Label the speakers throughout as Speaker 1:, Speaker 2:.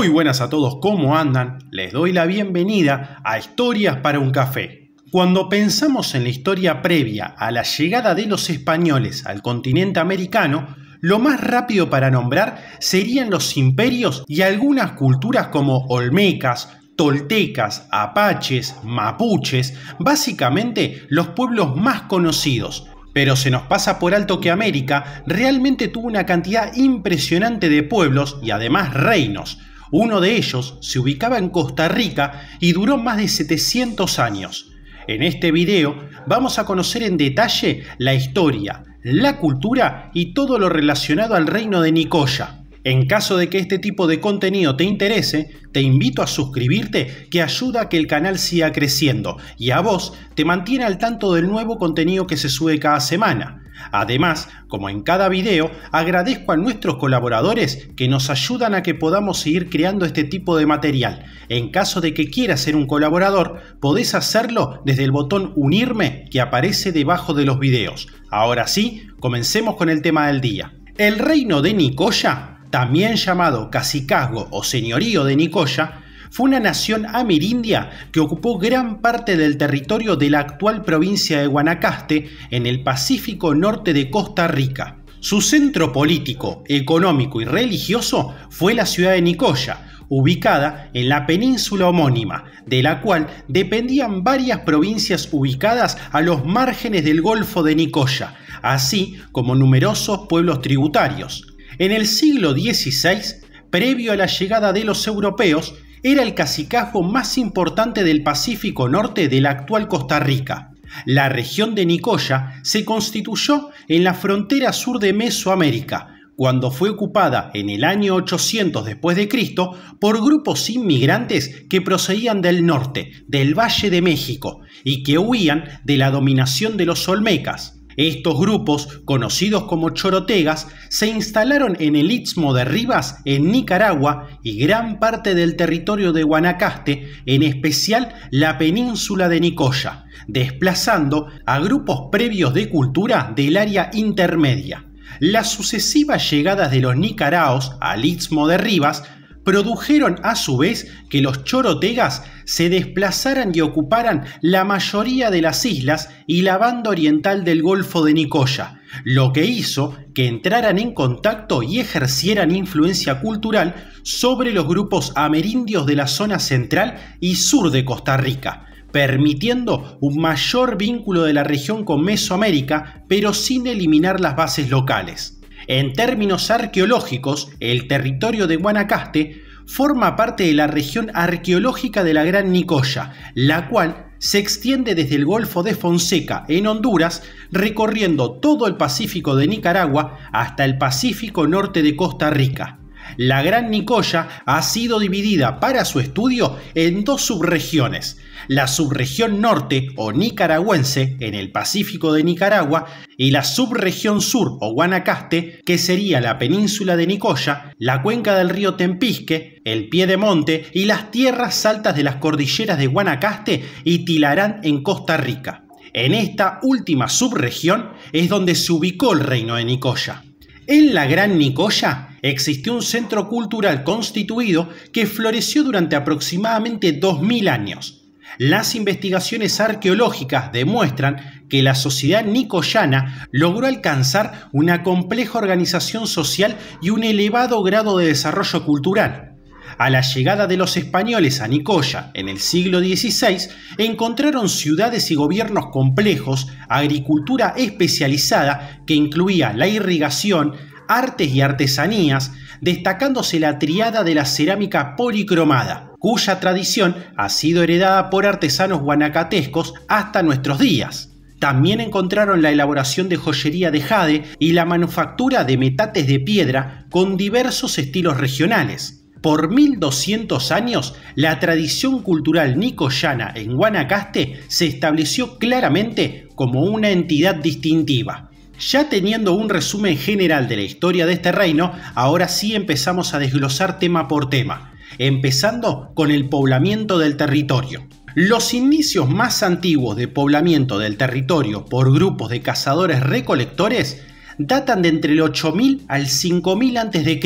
Speaker 1: Muy buenas a todos, ¿cómo andan? Les doy la bienvenida a Historias para un Café. Cuando pensamos en la historia previa a la llegada de los españoles al continente americano, lo más rápido para nombrar serían los imperios y algunas culturas como olmecas, toltecas, apaches, mapuches, básicamente los pueblos más conocidos. Pero se nos pasa por alto que América realmente tuvo una cantidad impresionante de pueblos y además reinos. Uno de ellos se ubicaba en Costa Rica y duró más de 700 años. En este video vamos a conocer en detalle la historia, la cultura y todo lo relacionado al reino de Nicoya. En caso de que este tipo de contenido te interese, te invito a suscribirte, que ayuda a que el canal siga creciendo y a vos te mantiene al tanto del nuevo contenido que se sube cada semana. Además, como en cada video, agradezco a nuestros colaboradores que nos ayudan a que podamos seguir creando este tipo de material. En caso de que quieras ser un colaborador, podés hacerlo desde el botón unirme que aparece debajo de los videos. Ahora sí, comencemos con el tema del día. El reino de Nicoya, también llamado cacicazgo o señorío de Nicoya, fue una nación amerindia que ocupó gran parte del territorio de la actual provincia de Guanacaste en el Pacífico norte de Costa Rica. Su centro político, económico y religioso fue la ciudad de Nicoya, ubicada en la península homónima, de la cual dependían varias provincias ubicadas a los márgenes del Golfo de Nicoya, así como numerosos pueblos tributarios. En el siglo XVI, previo a la llegada de los europeos, era el cacicazgo más importante del Pacífico Norte de la actual Costa Rica. La región de Nicoya se constituyó en la frontera sur de Mesoamérica, cuando fue ocupada en el año 800 después de Cristo por grupos inmigrantes que procedían del norte, del Valle de México, y que huían de la dominación de los olmecas. Estos grupos, conocidos como chorotegas, se instalaron en el Istmo de Rivas, en Nicaragua, y gran parte del territorio de Guanacaste, en especial la península de Nicoya, desplazando a grupos previos de cultura del área intermedia. Las sucesivas llegadas de los nicaraos al Istmo de Rivas produjeron a su vez que los chorotegas se desplazaran y ocuparan la mayoría de las islas y la banda oriental del Golfo de Nicoya, lo que hizo que entraran en contacto y ejercieran influencia cultural sobre los grupos amerindios de la zona central y sur de Costa Rica, permitiendo un mayor vínculo de la región con Mesoamérica, pero sin eliminar las bases locales. En términos arqueológicos, el territorio de Guanacaste forma parte de la región arqueológica de la Gran Nicoya, la cual se extiende desde el Golfo de Fonseca en Honduras, recorriendo todo el Pacífico de Nicaragua hasta el Pacífico norte de Costa Rica. La Gran Nicoya ha sido dividida para su estudio en dos subregiones: la subregión norte o nicaragüense en el Pacífico de Nicaragua y la subregión sur o Guanacaste, que sería la península de Nicoya, la cuenca del río Tempisque, el Piedemonte y las tierras altas de las cordilleras de Guanacaste y Tilarán en Costa Rica. En esta última subregión es donde se ubicó el reino de Nicoya. En la Gran Nicoya existió un centro cultural constituido que floreció durante aproximadamente 2000 años. Las investigaciones arqueológicas demuestran que la sociedad nicoyana logró alcanzar una compleja organización social y un elevado grado de desarrollo cultural. A la llegada de los españoles a Nicoya en el siglo XVI, encontraron ciudades y gobiernos complejos, agricultura especializada que incluía la irrigación, artes y artesanías, destacándose la triada de la cerámica policromada, cuya tradición ha sido heredada por artesanos guanacatescos hasta nuestros días. También encontraron la elaboración de joyería de jade y la manufactura de metates de piedra con diversos estilos regionales. Por 1200 años, la tradición cultural nicoyana en Guanacaste se estableció claramente como una entidad distintiva. Ya teniendo un resumen general de la historia de este reino, ahora sí empezamos a desglosar tema por tema, empezando con el poblamiento del territorio. Los inicios más antiguos de poblamiento del territorio por grupos de cazadores-recolectores datan de entre el 8000 al 5000 a.C.,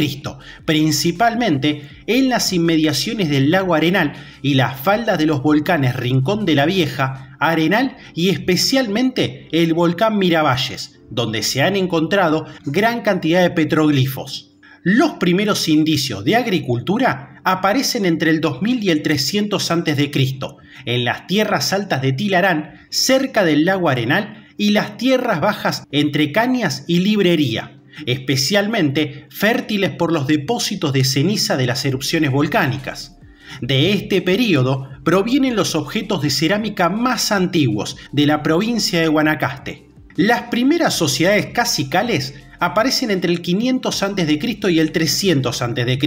Speaker 1: principalmente en las inmediaciones del lago Arenal y las faldas de los volcanes Rincón de la Vieja, Arenal y especialmente el volcán Miravalles, donde se han encontrado gran cantidad de petroglifos. Los primeros indicios de agricultura aparecen entre el 2000 y el 300 a.C., en las tierras altas de Tilarán, cerca del lago Arenal, y las tierras bajas entre Cañas y Librería, especialmente fértiles por los depósitos de ceniza de las erupciones volcánicas. De este periodo provienen los objetos de cerámica más antiguos de la provincia de Guanacaste. Las primeras sociedades cacicales aparecen entre el 500 a.C. y el 300 a.C.,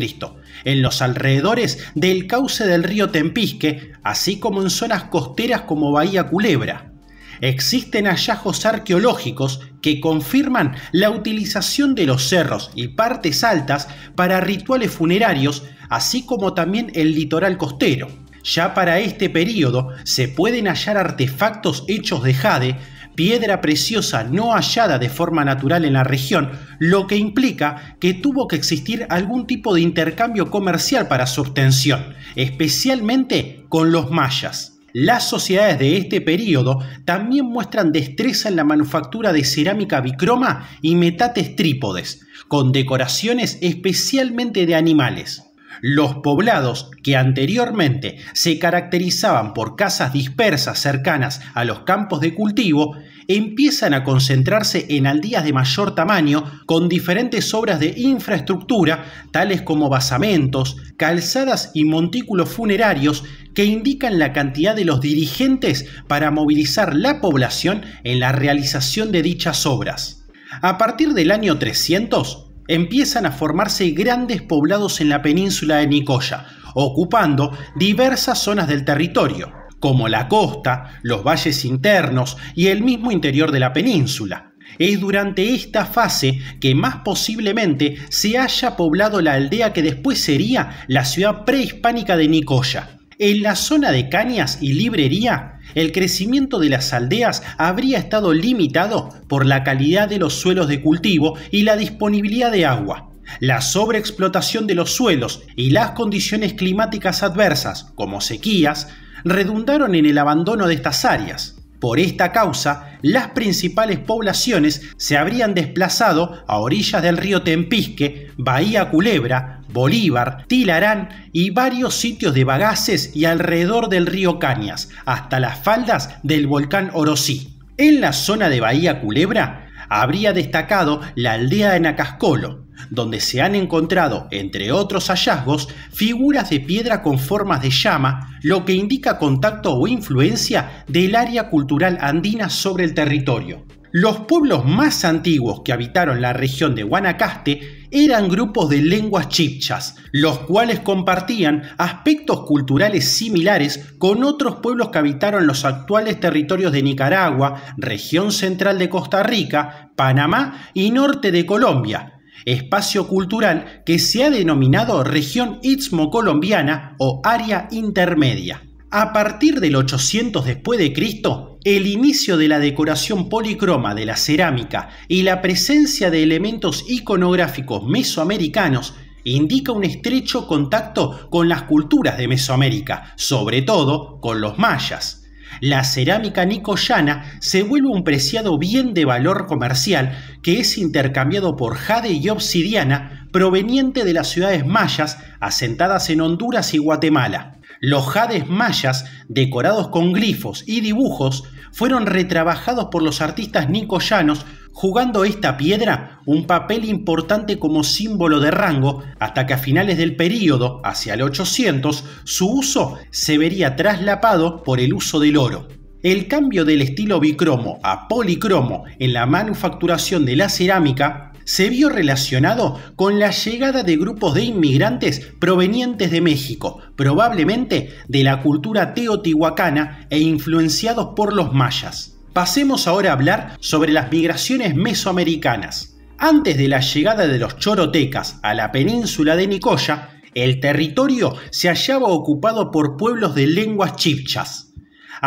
Speaker 1: en los alrededores del cauce del río Tempisque, así como en zonas costeras como Bahía Culebra. Existen hallazgos arqueológicos que confirman la utilización de los cerros y partes altas para rituales funerarios, así como también el litoral costero. Ya para este periodo se pueden hallar artefactos hechos de jade, piedra preciosa no hallada de forma natural en la región, lo que implica que tuvo que existir algún tipo de intercambio comercial para su obtención, especialmente con los mayas. Las sociedades de este periodo también muestran destreza en la manufactura de cerámica bicroma y metates trípodes, con decoraciones especialmente de animales. Los poblados, que anteriormente se caracterizaban por casas dispersas cercanas a los campos de cultivo, empiezan a concentrarse en aldeas de mayor tamaño con diferentes obras de infraestructura, tales como basamentos, calzadas y montículos funerarios, que indican la cantidad de los dirigentes para movilizar la población en la realización de dichas obras. A partir del año 300, empiezan a formarse grandes poblados en la península de Nicoya, ocupando diversas zonas del territorio, como la costa, los valles internos y el mismo interior de la península. Es durante esta fase que más posiblemente se haya poblado la aldea que después sería la ciudad prehispánica de Nicoya. En la zona de Cañas y Librería, el crecimiento de las aldeas habría estado limitado por la calidad de los suelos de cultivo y la disponibilidad de agua. La sobreexplotación de los suelos y las condiciones climáticas adversas, como sequías, redundaron en el abandono de estas áreas. Por esta causa, las principales poblaciones se habrían desplazado a orillas del río Tempisque, Bahía Culebra, Bolívar, Tilarán y varios sitios de Bagaces y alrededor del río Cañas, hasta las faldas del volcán Orosí. En la zona de Bahía Culebra habría destacado la aldea de Nacascolo, donde se han encontrado, entre otros hallazgos, figuras de piedra con formas de llama, lo que indica contacto o influencia del área cultural andina sobre el territorio. Los pueblos más antiguos que habitaron la región de Guanacaste eran grupos de lenguas chibchas, los cuales compartían aspectos culturales similares con otros pueblos que habitaron los actuales territorios de Nicaragua, región central de Costa Rica, Panamá y norte de Colombia, espacio cultural que se ha denominado región istmo-colombiana o área intermedia. A partir del 800 después de Cristo, el inicio de la decoración policroma de la cerámica y la presencia de elementos iconográficos mesoamericanos indica un estrecho contacto con las culturas de Mesoamérica, sobre todo con los mayas. La cerámica nicoyana se vuelve un preciado bien de valor comercial que es intercambiado por jade y obsidiana proveniente de las ciudades mayas asentadas en Honduras y Guatemala. Los jades mayas, decorados con glifos y dibujos, fueron retrabajados por los artistas nicoyanos, jugando esta piedra un papel importante como símbolo de rango, hasta que a finales del período, hacia el 800, su uso se vería traslapado por el uso del oro. El cambio del estilo bicromo a policromo en la manufacturación de la cerámica se vio relacionado con la llegada de grupos de inmigrantes provenientes de México, probablemente de la cultura teotihuacana e influenciados por los mayas. Pasemos ahora a hablar sobre las migraciones mesoamericanas. Antes de la llegada de los chorotecas a la península de Nicoya, el territorio se hallaba ocupado por pueblos de lenguas chibchas.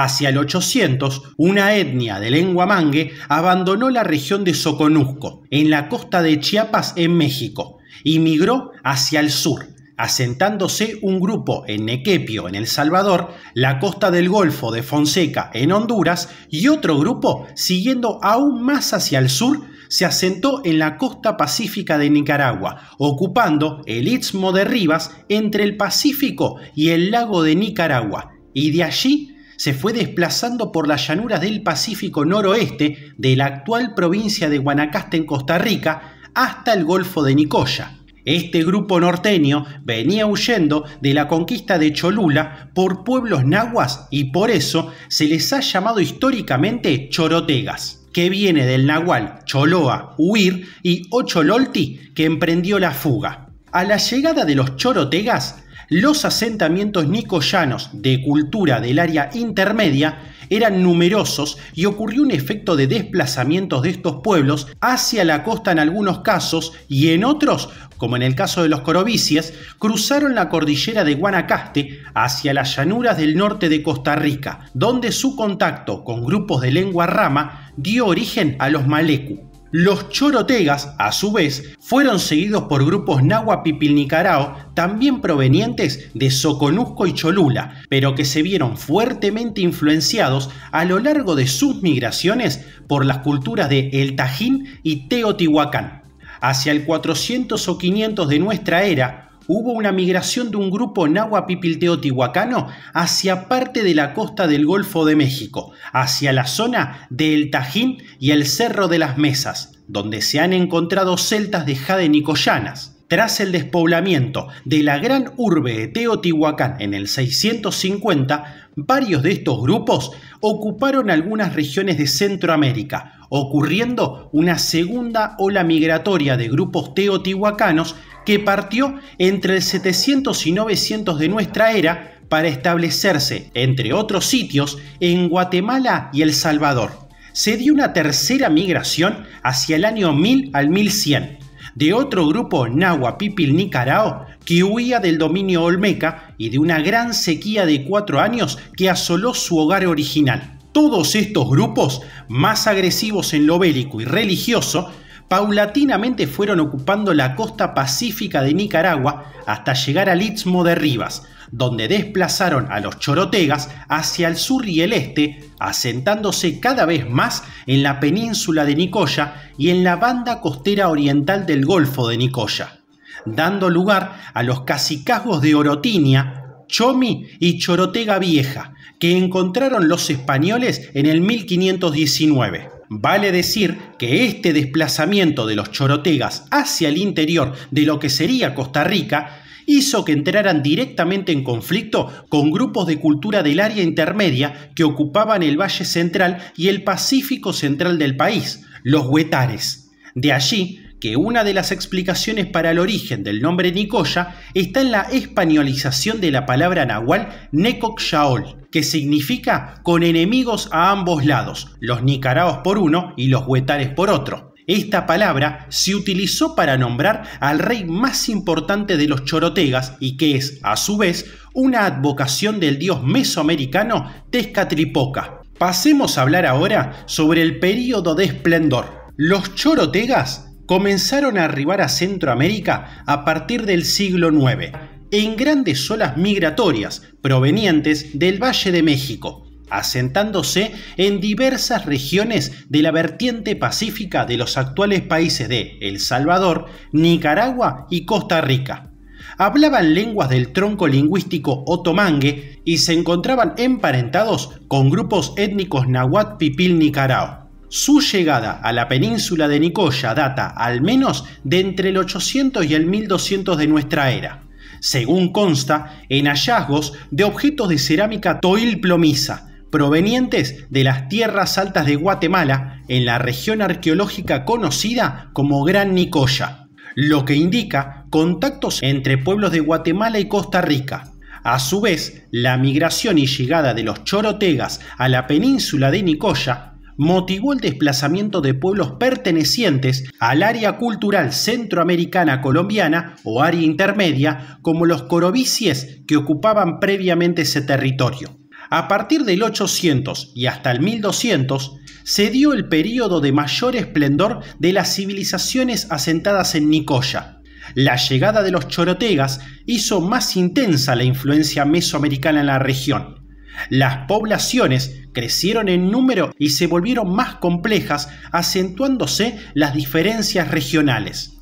Speaker 1: Hacia el 800, una etnia de lengua mangue abandonó la región de Soconusco, en la costa de Chiapas, en México, y migró hacia el sur, asentándose un grupo en Nequepio, en El Salvador, la costa del Golfo de Fonseca, en Honduras, y otro grupo, siguiendo aún más hacia el sur, se asentó en la costa pacífica de Nicaragua, ocupando el istmo de Rivas entre el Pacífico y el lago de Nicaragua, y de allí se fue desplazando por las llanuras del Pacífico noroeste de la actual provincia de Guanacaste en Costa Rica hasta el Golfo de Nicoya. Este grupo norteño venía huyendo de la conquista de Cholula por pueblos nahuas y por eso se les ha llamado históricamente chorotegas, que viene del nahual choloa, huir, y ochololti, que emprendió la fuga. A la llegada de los chorotegas, los asentamientos nicoyanos de cultura del área intermedia eran numerosos y ocurrió un efecto de desplazamientos de estos pueblos hacia la costa en algunos casos, y en otros, como en el caso de los corovicies, cruzaron la cordillera de Guanacaste hacia las llanuras del norte de Costa Rica, donde su contacto con grupos de lengua rama dio origen a los malecu. Los chorotegas, a su vez, fueron seguidos por grupos náhuatl-pipilnicarao, también provenientes de Soconusco y Cholula, pero que se vieron fuertemente influenciados a lo largo de sus migraciones por las culturas de El Tajín y Teotihuacán. Hacia el 400 o 500 de nuestra era, hubo una migración de un grupo náhuatl-pipil-teotihuacano hacia parte de la costa del Golfo de México, hacia la zona de El Tajín y el Cerro de las Mesas, donde se han encontrado celtas de jade nicoyanas. Tras el despoblamiento de la gran urbe de Teotihuacán en el 650, varios de estos grupos ocuparon algunas regiones de Centroamérica, ocurriendo una segunda ola migratoria de grupos teotihuacanos que partió entre el 700 y 900 de nuestra era para establecerse, entre otros sitios, en Guatemala y El Salvador. Se dio una tercera migración hacia el año 1000 al 1100, de otro grupo náhuatl-pipil-nicarao que huía del dominio olmeca y de una gran sequía de 4 años que asoló su hogar original. Todos estos grupos, más agresivos en lo bélico y religioso, paulatinamente fueron ocupando la costa pacífica de Nicaragua hasta llegar al istmo de Rivas, donde desplazaron a los chorotegas hacia el sur y el este, asentándose cada vez más en la península de Nicoya y en la banda costera oriental del Golfo de Nicoya, dando lugar a los cacicazgos de Orotinia, Chomi y Chorotega Vieja, que encontraron los españoles en el 1519. Vale decir que este desplazamiento de los chorotegas hacia el interior de lo que sería Costa Rica hizo que entraran directamente en conflicto con grupos de cultura del área intermedia que ocupaban el Valle Central y el Pacífico Central del país, los huetares. De allí que una de las explicaciones para el origen del nombre Nicoya está en la españolización de la palabra nahual Necoxaol, que significa con enemigos a ambos lados, los nicaraos por uno y los huetares por otro. Esta palabra se utilizó para nombrar al rey más importante de los chorotegas y que es, a su vez, una advocación del dios mesoamericano Tezcatlipoca. Pasemos a hablar ahora sobre el período de esplendor. Los chorotegas comenzaron a arribar a Centroamérica a partir del siglo IX, en grandes olas migratorias provenientes del Valle de México, asentándose en diversas regiones de la vertiente pacífica de los actuales países de El Salvador, Nicaragua y Costa Rica. Hablaban lenguas del tronco lingüístico otomangue y se encontraban emparentados con grupos étnicos náhuatl-pipil-nicarao. Su llegada a la península de Nicoya data al menos de entre el 800 y el 1200 de nuestra era, según consta en hallazgos de objetos de cerámica toil plomiza, provenientes de las tierras altas de Guatemala en la región arqueológica conocida como Gran Nicoya, lo que indica contactos entre pueblos de Guatemala y Costa Rica. A su vez, la migración y llegada de los chorotegas a la península de Nicoya motivó el desplazamiento de pueblos pertenecientes al área cultural centroamericana colombiana o área intermedia, como los corovicies que ocupaban previamente ese territorio. A partir del 800 y hasta el 1200 se dio el período de mayor esplendor de las civilizaciones asentadas en Nicoya. La llegada de los chorotegas hizo más intensa la influencia mesoamericana en la región. Las poblaciones crecieron en número y se volvieron más complejas, acentuándose las diferencias regionales.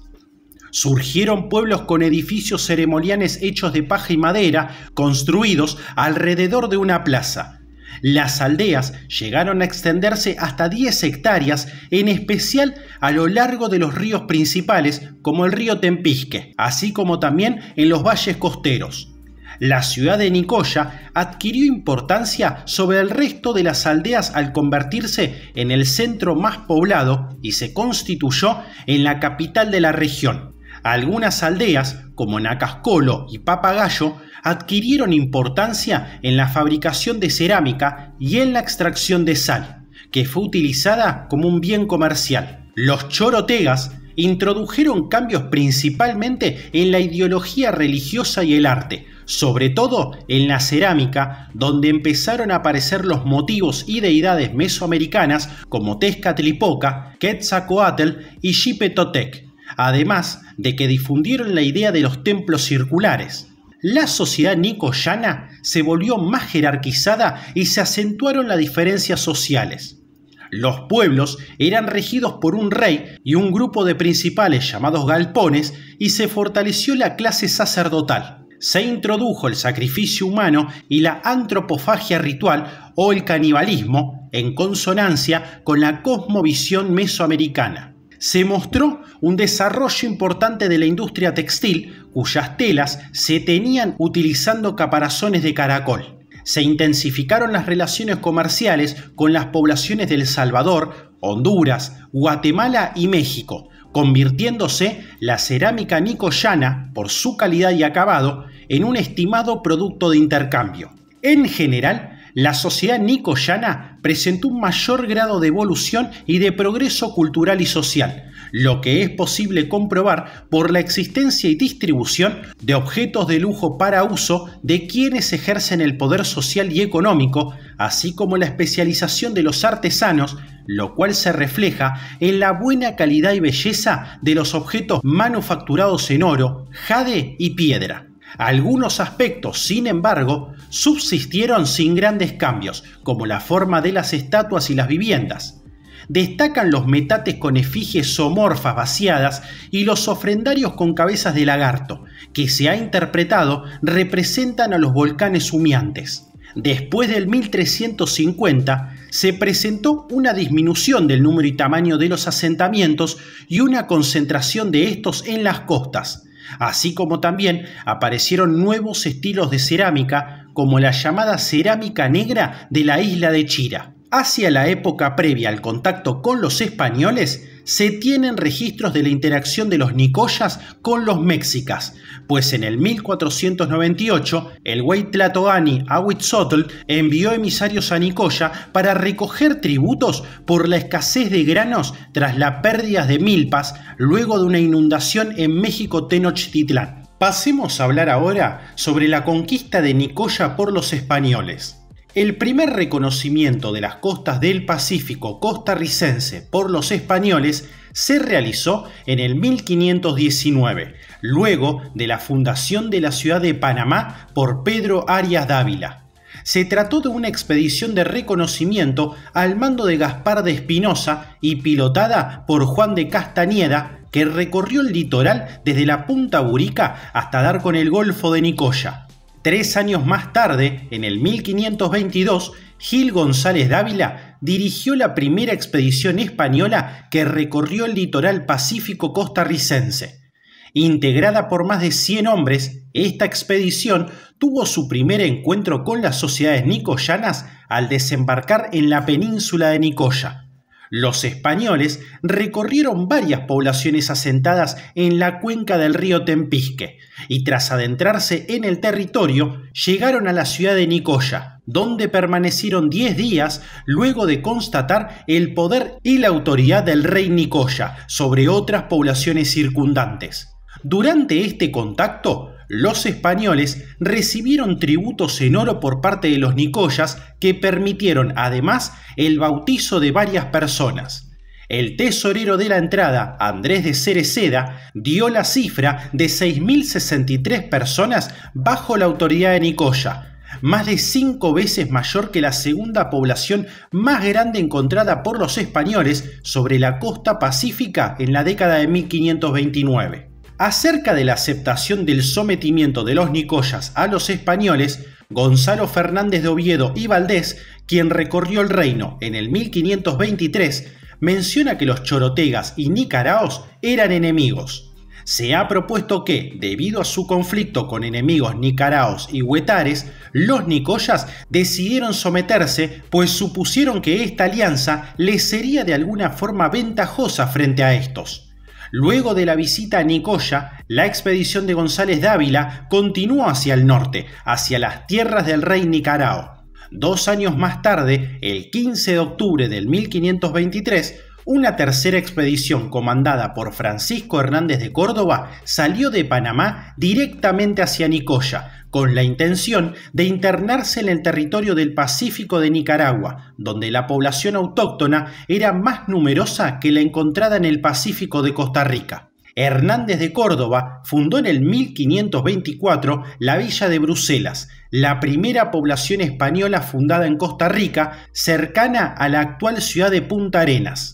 Speaker 1: Surgieron pueblos con edificios ceremoniales hechos de paja y madera, construidos alrededor de una plaza. Las aldeas llegaron a extenderse hasta 10 hectáreas, en especial a lo largo de los ríos principales, como el río Tempisque, así como también en los valles costeros. La ciudad de Nicoya adquirió importancia sobre el resto de las aldeas al convertirse en el centro más poblado y se constituyó en la capital de la región. Algunas aldeas, como Nacascolo y Papagayo, adquirieron importancia en la fabricación de cerámica y en la extracción de sal, que fue utilizada como un bien comercial. Los chorotegas introdujeron cambios principalmente en la ideología religiosa y el arte, sobre todo en la cerámica, donde empezaron a aparecer los motivos y deidades mesoamericanas como Tezcatlipoca, Quetzalcóatl y Xipetotec, además de que difundieron la idea de los templos circulares. La sociedad nicoyana se volvió más jerarquizada y se acentuaron las diferencias sociales. Los pueblos eran regidos por un rey y un grupo de principales llamados galpones, y se fortaleció la clase sacerdotal. Se introdujo el sacrificio humano y la antropofagia ritual o el canibalismo, en consonancia con la cosmovisión mesoamericana. Se mostró un desarrollo importante de la industria textil, cuyas telas se teñían utilizando caparazones de caracol. Se intensificaron las relaciones comerciales con las poblaciones de El Salvador, Honduras, Guatemala y México, convirtiéndose la cerámica nicoyana, por su calidad y acabado, en un estimado producto de intercambio. En general, la sociedad nicoyana presentó un mayor grado de evolución y de progreso cultural y social, lo que es posible comprobar por la existencia y distribución de objetos de lujo para uso de quienes ejercen el poder social y económico, así como la especialización de los artesanos, lo cual se refleja en la buena calidad y belleza de los objetos manufacturados en oro, jade y piedra. Algunos aspectos, sin embargo, subsistieron sin grandes cambios, como la forma de las estatuas y las viviendas. Destacan los metates con efigies zoomorfas vaciadas y los ofrendarios con cabezas de lagarto, que se ha interpretado representan a los volcanes humeantes. Después del 1350 se presentó una disminución del número y tamaño de los asentamientos y una concentración de estos en las costas, así como también aparecieron nuevos estilos de cerámica, como la llamada cerámica negra de la isla de Chira. Hacia la época previa al contacto con los españoles, se tienen registros de la interacción de los nicoyas con los mexicas, pues en el 1498 el Huaytlatoani Ahuitzotl envió emisarios a Nicoya para recoger tributos por la escasez de granos tras la pérdida de milpas luego de una inundación en México Tenochtitlán. Pasemos a hablar ahora sobre la conquista de Nicoya por los españoles. El primer reconocimiento de las costas del Pacífico costarricense por los españoles se realizó en el 1519, luego de la fundación de la ciudad de Panamá por Pedro Arias Dávila. Se trató de una expedición de reconocimiento al mando de Gaspar de Espinosa y pilotada por Juan de Castañeda, que recorrió el litoral desde la Punta Burica hasta dar con el Golfo de Nicoya. 3 años más tarde, en el 1522, Gil González Dávila dirigió la primera expedición española que recorrió el litoral pacífico costarricense. Integrada por más de 100 hombres, esta expedición tuvo su primer encuentro con las sociedades nicoyanas al desembarcar en la península de Nicoya. Los españoles recorrieron varias poblaciones asentadas en la cuenca del río Tempisque y tras adentrarse en el territorio llegaron a la ciudad de Nicoya, donde permanecieron 10 días luego de constatar el poder y la autoridad del rey Nicoya sobre otras poblaciones circundantes. Durante este contacto, los españoles recibieron tributos en oro por parte de los nicoyas que permitieron además el bautizo de varias personas. El tesorero de la entrada, Andrés de Cereceda, dio la cifra de 6.063 personas bajo la autoridad de Nicoya, más de 5 veces mayor que la segunda población más grande encontrada por los españoles sobre la costa pacífica en la década de 1529. Acerca de la aceptación del sometimiento de los nicoyas a los españoles, Gonzalo Fernández de Oviedo y Valdés, quien recorrió el reino en el 1523, menciona que los chorotegas y nicaraos eran enemigos. Se ha propuesto que, debido a su conflicto con enemigos nicaraos y huetares, los nicoyas decidieron someterse, pues supusieron que esta alianza les sería de alguna forma ventajosa frente a estos. Luego de la visita a Nicoya, la expedición de González Dávila continuó hacia el norte, hacia las tierras del rey Nicarao. 2 años más tarde, el 15 de octubre del 1523, una tercera expedición comandada por Francisco Hernández de Córdoba salió de Panamá directamente hacia Nicoya, con la intención de internarse en el territorio del Pacífico de Nicaragua, donde la población autóctona era más numerosa que la encontrada en el Pacífico de Costa Rica. Hernández de Córdoba fundó en el 1524 la villa de Bruselas, la primera población española fundada en Costa Rica, cercana a la actual ciudad de Punta Arenas.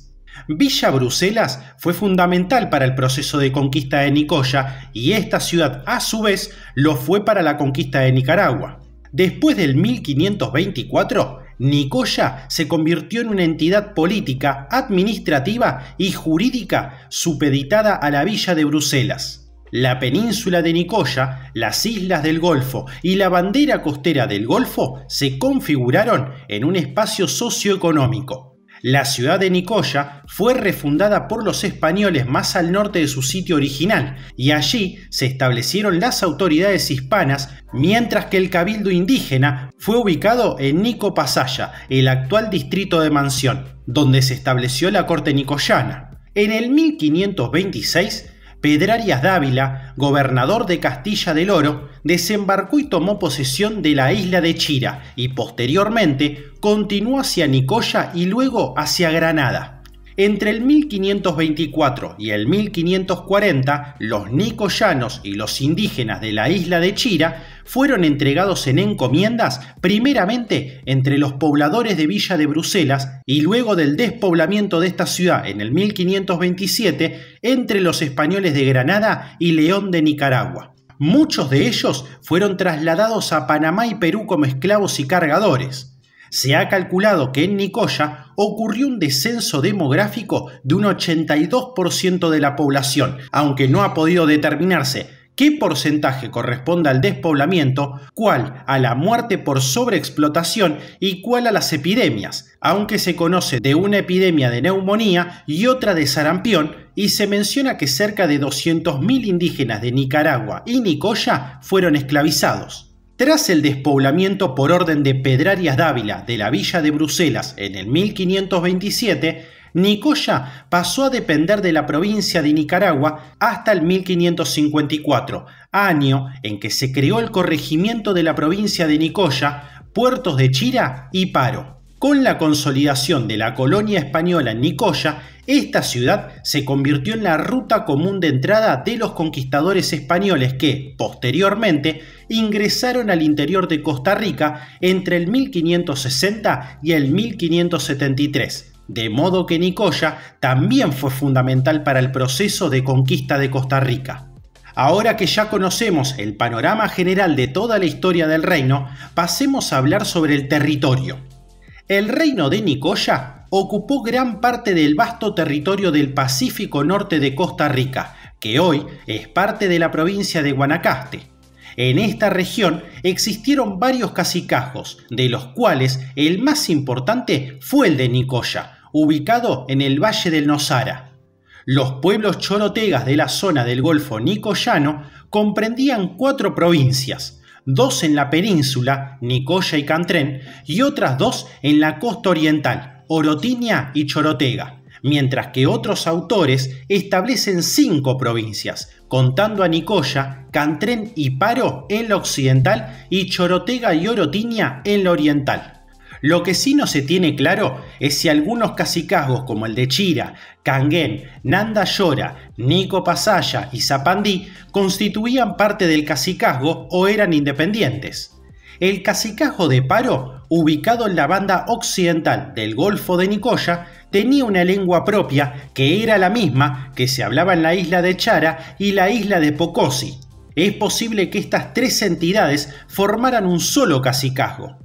Speaker 1: Villa Bruselas fue fundamental para el proceso de conquista de Nicoya y esta ciudad a su vez lo fue para la conquista de Nicaragua. Después del 1524, Nicoya se convirtió en una entidad política, administrativa y jurídica supeditada a la villa de Bruselas. La península de Nicoya, las islas del Golfo y la bandera costera del Golfo se configuraron en un espacio socioeconómico. La ciudad de Nicoya fue refundada por los españoles más al norte de su sitio original y allí se establecieron las autoridades hispanas, mientras que el cabildo indígena fue ubicado en Nico Pasaya, el actual distrito de Mansión, donde se estableció la corte nicoyana. En el 1526, Pedrarias Dávila, gobernador de Castilla del Oro, desembarcó y tomó posesión de la isla de Chira y posteriormente continuó hacia Nicoya y luego hacia Granada. Entre el 1524 y el 1540, los nicoyanos y los indígenas de la isla de Chira fueron entregados en encomiendas primeramente entre los pobladores de Villa de Bruselas y luego del despoblamiento de esta ciudad en el 1527 entre los españoles de Granada y León de Nicaragua. Muchos de ellos fueron trasladados a Panamá y Perú como esclavos y cargadores. Se ha calculado que en Nicoya ocurrió un descenso demográfico de un 82% de la población, aunque no ha podido determinarse qué porcentaje corresponde al despoblamiento, cuál a la muerte por sobreexplotación y cuál a las epidemias, aunque se conoce de una epidemia de neumonía y otra de sarampión, y se menciona que cerca de 200.000 indígenas de Nicaragua y Nicoya fueron esclavizados. Tras el despoblamiento por orden de Pedrarias Dávila de la villa de Bruselas en el 1527, Nicoya pasó a depender de la provincia de Nicaragua hasta el 1554, año en que se creó el corregimiento de la provincia de Nicoya, puertos de Chira y Paro. Con la consolidación de la colonia española en Nicoya, esta ciudad se convirtió en la ruta común de entrada de los conquistadores españoles que, posteriormente, ingresaron al interior de Costa Rica entre el 1560 y el 1573, de modo que Nicoya también fue fundamental para el proceso de conquista de Costa Rica. Ahora que ya conocemos el panorama general de toda la historia del reino, pasemos a hablar sobre el territorio. El reino de Nicoya ocupó gran parte del vasto territorio del Pacífico norte de Costa Rica, que hoy es parte de la provincia de Guanacaste. En esta región existieron varios cacicazgos, de los cuales el más importante fue el de Nicoya, ubicado en el Valle del Nosara. Los pueblos chorotegas de la zona del Golfo Nicoyano comprendían 4 provincias, 2 en la península, Nicoya y Cantrén, y otras 2 en la costa oriental, Orotiña y Chorotega, mientras que otros autores establecen 5 provincias, contando a Nicoya, Cantrén y Paro en la occidental y Chorotega y Orotiña en la oriental. Lo que sí no se tiene claro es si algunos cacicazgos como el de Chira, Canguén, Nanda Llora, Nico Pasaya y Zapandí constituían parte del cacicazgo o eran independientes. El cacicazgo de Paro, ubicado en la banda occidental del Golfo de Nicoya, tenía una lengua propia que era la misma que se hablaba en la isla de Chara y la isla de Pocosi. Es posible que estas 3 entidades formaran un solo cacicazgo.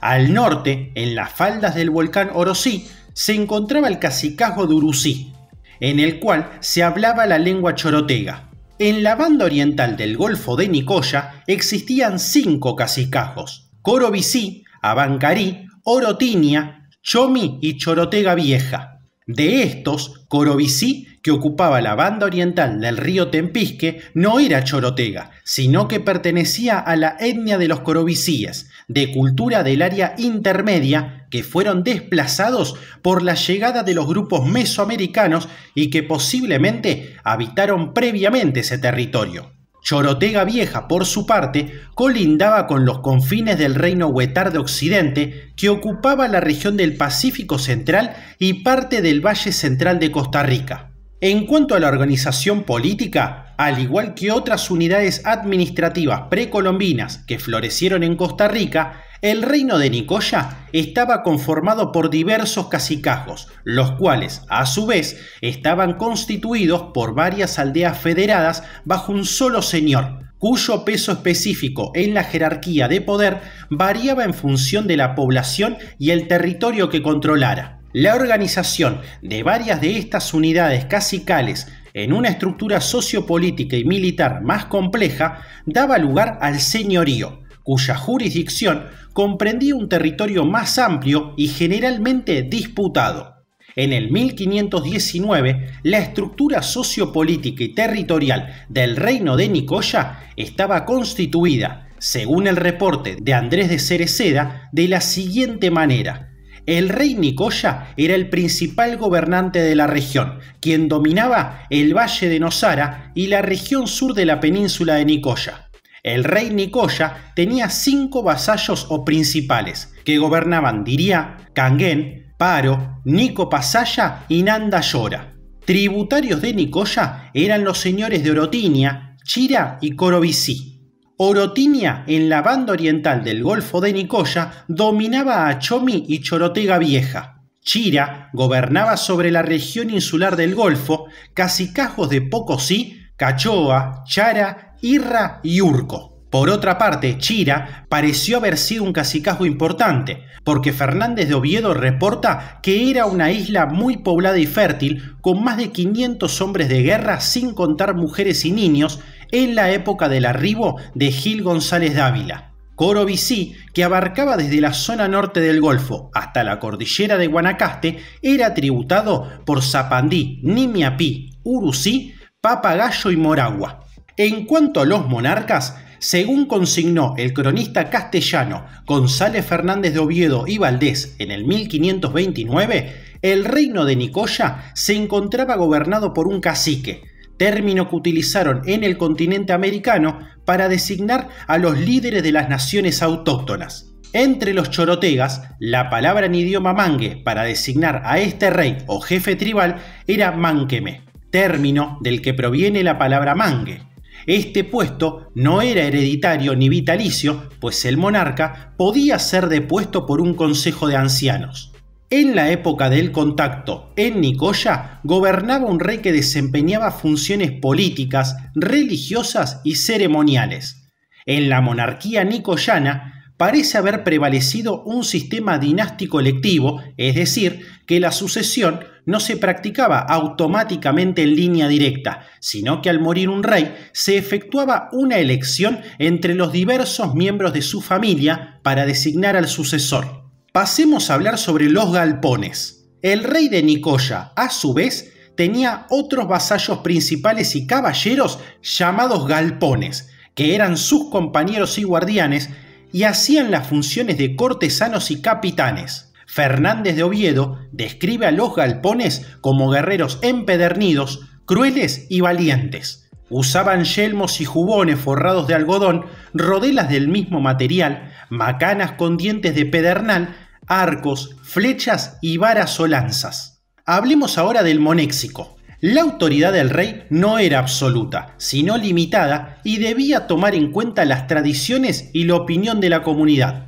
Speaker 1: Al norte, en las faldas del volcán Orosí, se encontraba el cacicazgo de Urusí, en el cual se hablaba la lengua chorotega. En la banda oriental del Golfo de Nicoya existían 5 cacicazgos: Corobicí, Abancarí, Orotiña, Chomi y Chorotega Vieja. De estos, Corobicí, que ocupaba la banda oriental del río Tempisque, no era chorotega, sino que pertenecía a la etnia de los corobicíes, de cultura del área intermedia, que fueron desplazados por la llegada de los grupos mesoamericanos y que posiblemente habitaron previamente ese territorio. Chorotega Vieja, por su parte, colindaba con los confines del reino huetar de Occidente, que ocupaba la región del Pacífico Central y parte del Valle Central de Costa Rica. En cuanto a la organización política, al igual que otras unidades administrativas precolombinas que florecieron en Costa Rica, el reino de Nicoya estaba conformado por diversos cacicazgos, los cuales, a su vez, estaban constituidos por varias aldeas federadas bajo un solo señor, cuyo peso específico en la jerarquía de poder variaba en función de la población y el territorio que controlara. La organización de varias de estas unidades cacicales en una estructura sociopolítica y militar más compleja daba lugar al señorío, cuya jurisdicción comprendía un territorio más amplio y generalmente disputado. En el 1519, la estructura sociopolítica y territorial del reino de Nicoya estaba constituida, según el reporte de Andrés de Cereceda, de la siguiente manera. El rey Nicoya era el principal gobernante de la región, quien dominaba el valle de Nosara y la región sur de la península de Nicoya. El rey Nicoya tenía 5 vasallos o principales, que gobernaban Diriá, Canguén, Paro, Nico Pasaya y Nanda Llora. Tributarios de Nicoya eran los señores de Orotiña, Chira y Corobicí. Orotiña, en la banda oriental del Golfo de Nicoya, dominaba a Chomi y Chorotega Vieja. Chira gobernaba sobre la región insular del Golfo, cacicazgos de Pococí, Cachoa, Chara, Irra y Urco. Por otra parte, Chira pareció haber sido un cacicazgo importante, porque Fernández de Oviedo reporta que era una isla muy poblada y fértil, con más de 500 hombres de guerra sin contar mujeres y niños, en la época del arribo de Gil González Dávila. Corobicí, que abarcaba desde la zona norte del Golfo hasta la cordillera de Guanacaste, era tributado por Zapandí, Nimiapí, Urusí, Papagayo y Moragua. En cuanto a los monarcas, según consignó el cronista castellano González Fernández de Oviedo y Valdés en el 1529, el reino de Nicoya se encontraba gobernado por un cacique, término que utilizaron en el continente americano para designar a los líderes de las naciones autóctonas. Entre los chorotegas, la palabra en idioma mangue para designar a este rey o jefe tribal era manqueme, término del que proviene la palabra mangue. Este puesto no era hereditario ni vitalicio, pues el monarca podía ser depuesto por un consejo de ancianos. En la época del contacto en Nicoya gobernaba un rey que desempeñaba funciones políticas, religiosas y ceremoniales. En la monarquía nicoyana parece haber prevalecido un sistema dinástico electivo, es decir, que la sucesión no se practicaba automáticamente en línea directa, sino que al morir un rey se efectuaba una elección entre los diversos miembros de su familia para designar al sucesor. Pasemos a hablar sobre los galpones. El rey de Nicoya, a su vez, tenía otros vasallos principales y caballeros llamados galpones, que eran sus compañeros y guardianes y hacían las funciones de cortesanos y capitanes. Fernández de Oviedo describe a los galpones como guerreros empedernidos, crueles y valientes. Usaban yelmos y jubones forrados de algodón, rodelas del mismo material, macanas con dientes de pedernal, arcos, flechas y varas o lanzas. Hablemos ahora del monéxico. La autoridad del rey no era absoluta, sino limitada y debía tomar en cuenta las tradiciones y la opinión de la comunidad.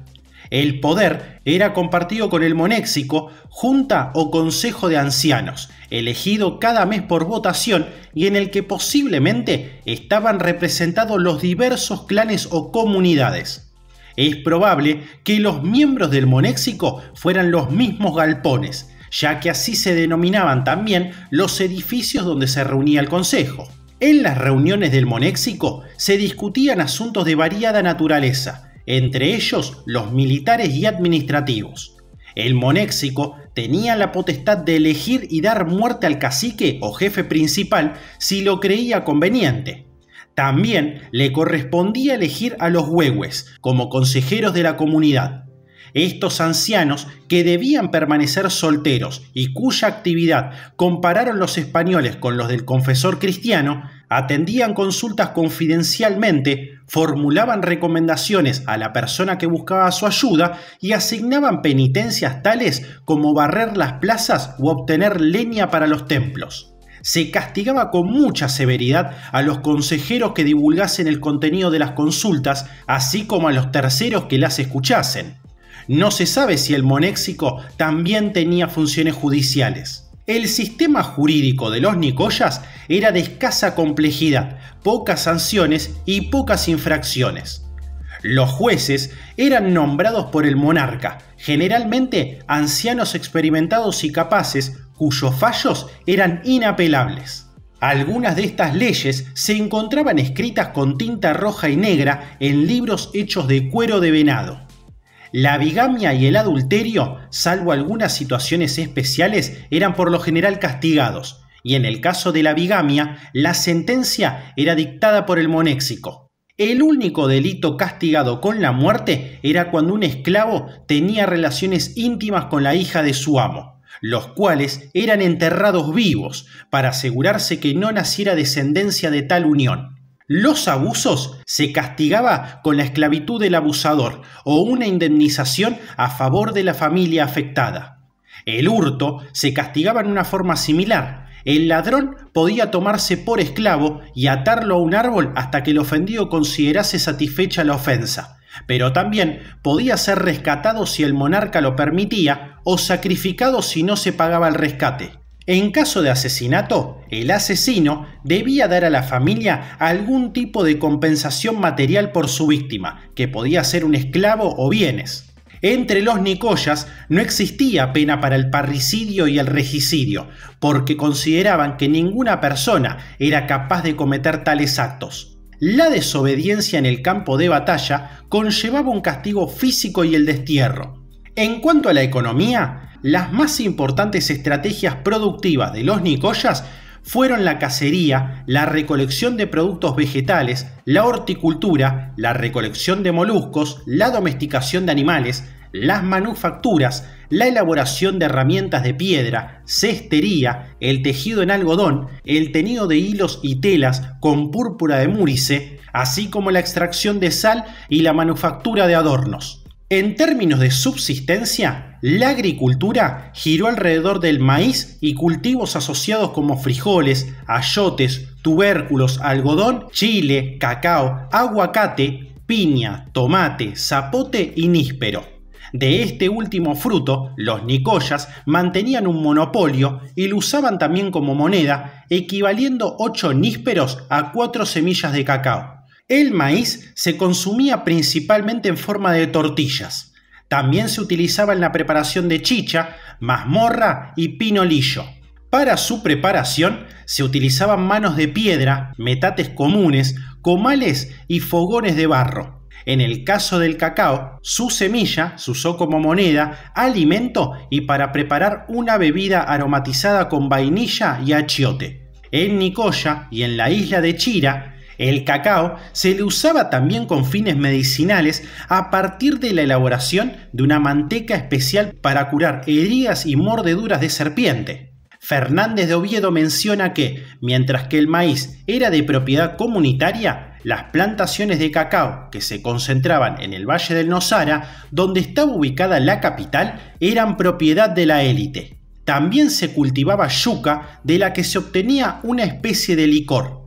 Speaker 1: El poder era compartido con el monéxico, junta o consejo de ancianos, elegido cada mes por votación y en el que posiblemente estaban representados los diversos clanes o comunidades. Es probable que los miembros del monéxico fueran los mismos galpones, ya que así se denominaban también los edificios donde se reunía el consejo. En las reuniones del monéxico se discutían asuntos de variada naturaleza, entre ellos los militares y administrativos. El monéxico tenía la potestad de elegir y dar muerte al cacique o jefe principal si lo creía conveniente. También le correspondía elegir a los huehues como consejeros de la comunidad. Estos ancianos, que debían permanecer solteros y cuya actividad compararon los españoles con los del confesor cristiano, atendían consultas confidencialmente, formulaban recomendaciones a la persona que buscaba su ayuda y asignaban penitencias tales como barrer las plazas u obtener leña para los templos. Se castigaba con mucha severidad a los consejeros que divulgasen el contenido de las consultas, así como a los terceros que las escuchasen. No se sabe si el monéxico también tenía funciones judiciales. El sistema jurídico de los nicoyas era de escasa complejidad, pocas sanciones y pocas infracciones. Los jueces eran nombrados por el monarca, generalmente ancianos experimentados y capaces, cuyos fallos eran inapelables. Algunas de estas leyes se encontraban escritas con tinta roja y negra en libros hechos de cuero de venado. La bigamia y el adulterio, salvo algunas situaciones especiales, eran por lo general castigados, y en el caso de la bigamia, la sentencia era dictada por el monéxico. El único delito castigado con la muerte era cuando un esclavo tenía relaciones íntimas con la hija de su amo, los cuales eran enterrados vivos para asegurarse que no naciera descendencia de tal unión. Los abusos se castigaba con la esclavitud del abusador o una indemnización a favor de la familia afectada. El hurto se castigaba en una forma similar. El ladrón podía tomarse por esclavo y atarlo a un árbol hasta que el ofendido considerase satisfecha la ofensa, pero también podía ser rescatado si el monarca lo permitía o sacrificado si no se pagaba el rescate. En caso de asesinato, el asesino debía dar a la familia algún tipo de compensación material por su víctima, que podía ser un esclavo o bienes. Entre los nicoyas no existía pena para el parricidio y el regicidio, porque consideraban que ninguna persona era capaz de cometer tales actos. La desobediencia en el campo de batalla conllevaba un castigo físico y el destierro. En cuanto a la economía, las más importantes estrategias productivas de los nicoyas fueron la cacería, la recolección de productos vegetales, la horticultura, la recolección de moluscos, la domesticación de animales, las manufacturas, la elaboración de herramientas de piedra, cestería, el tejido en algodón, el teñido de hilos y telas con púrpura de múrice, así como la extracción de sal y la manufactura de adornos. En términos de subsistencia, la agricultura giró alrededor del maíz y cultivos asociados como frijoles, ayotes, tubérculos, algodón, chile, cacao, aguacate, piña, tomate, zapote y níspero. De este último fruto, los nicoyas mantenían un monopolio y lo usaban también como moneda, equivaliendo 8 nísperos a 4 semillas de cacao. El maíz se consumía principalmente en forma de tortillas. También se utilizaba en la preparación de chicha, mazmorra y pinolillo. Para su preparación se utilizaban manos de piedra, metates comunes, comales y fogones de barro. En el caso del cacao, su semilla se usó como moneda, alimento y para preparar una bebida aromatizada con vainilla y achiote. En Nicoya y en la isla de Chira, El cacao se le usaba también con fines medicinales a partir de la elaboración de una manteca especial para curar heridas y mordeduras de serpiente. Fernández de Oviedo menciona que, mientras que el maíz era de propiedad comunitaria, las plantaciones de cacao que se concentraban en el Valle del Nosara, donde estaba ubicada la capital, eran propiedad de la élite. También se cultivaba yuca, de la que se obtenía una especie de licor.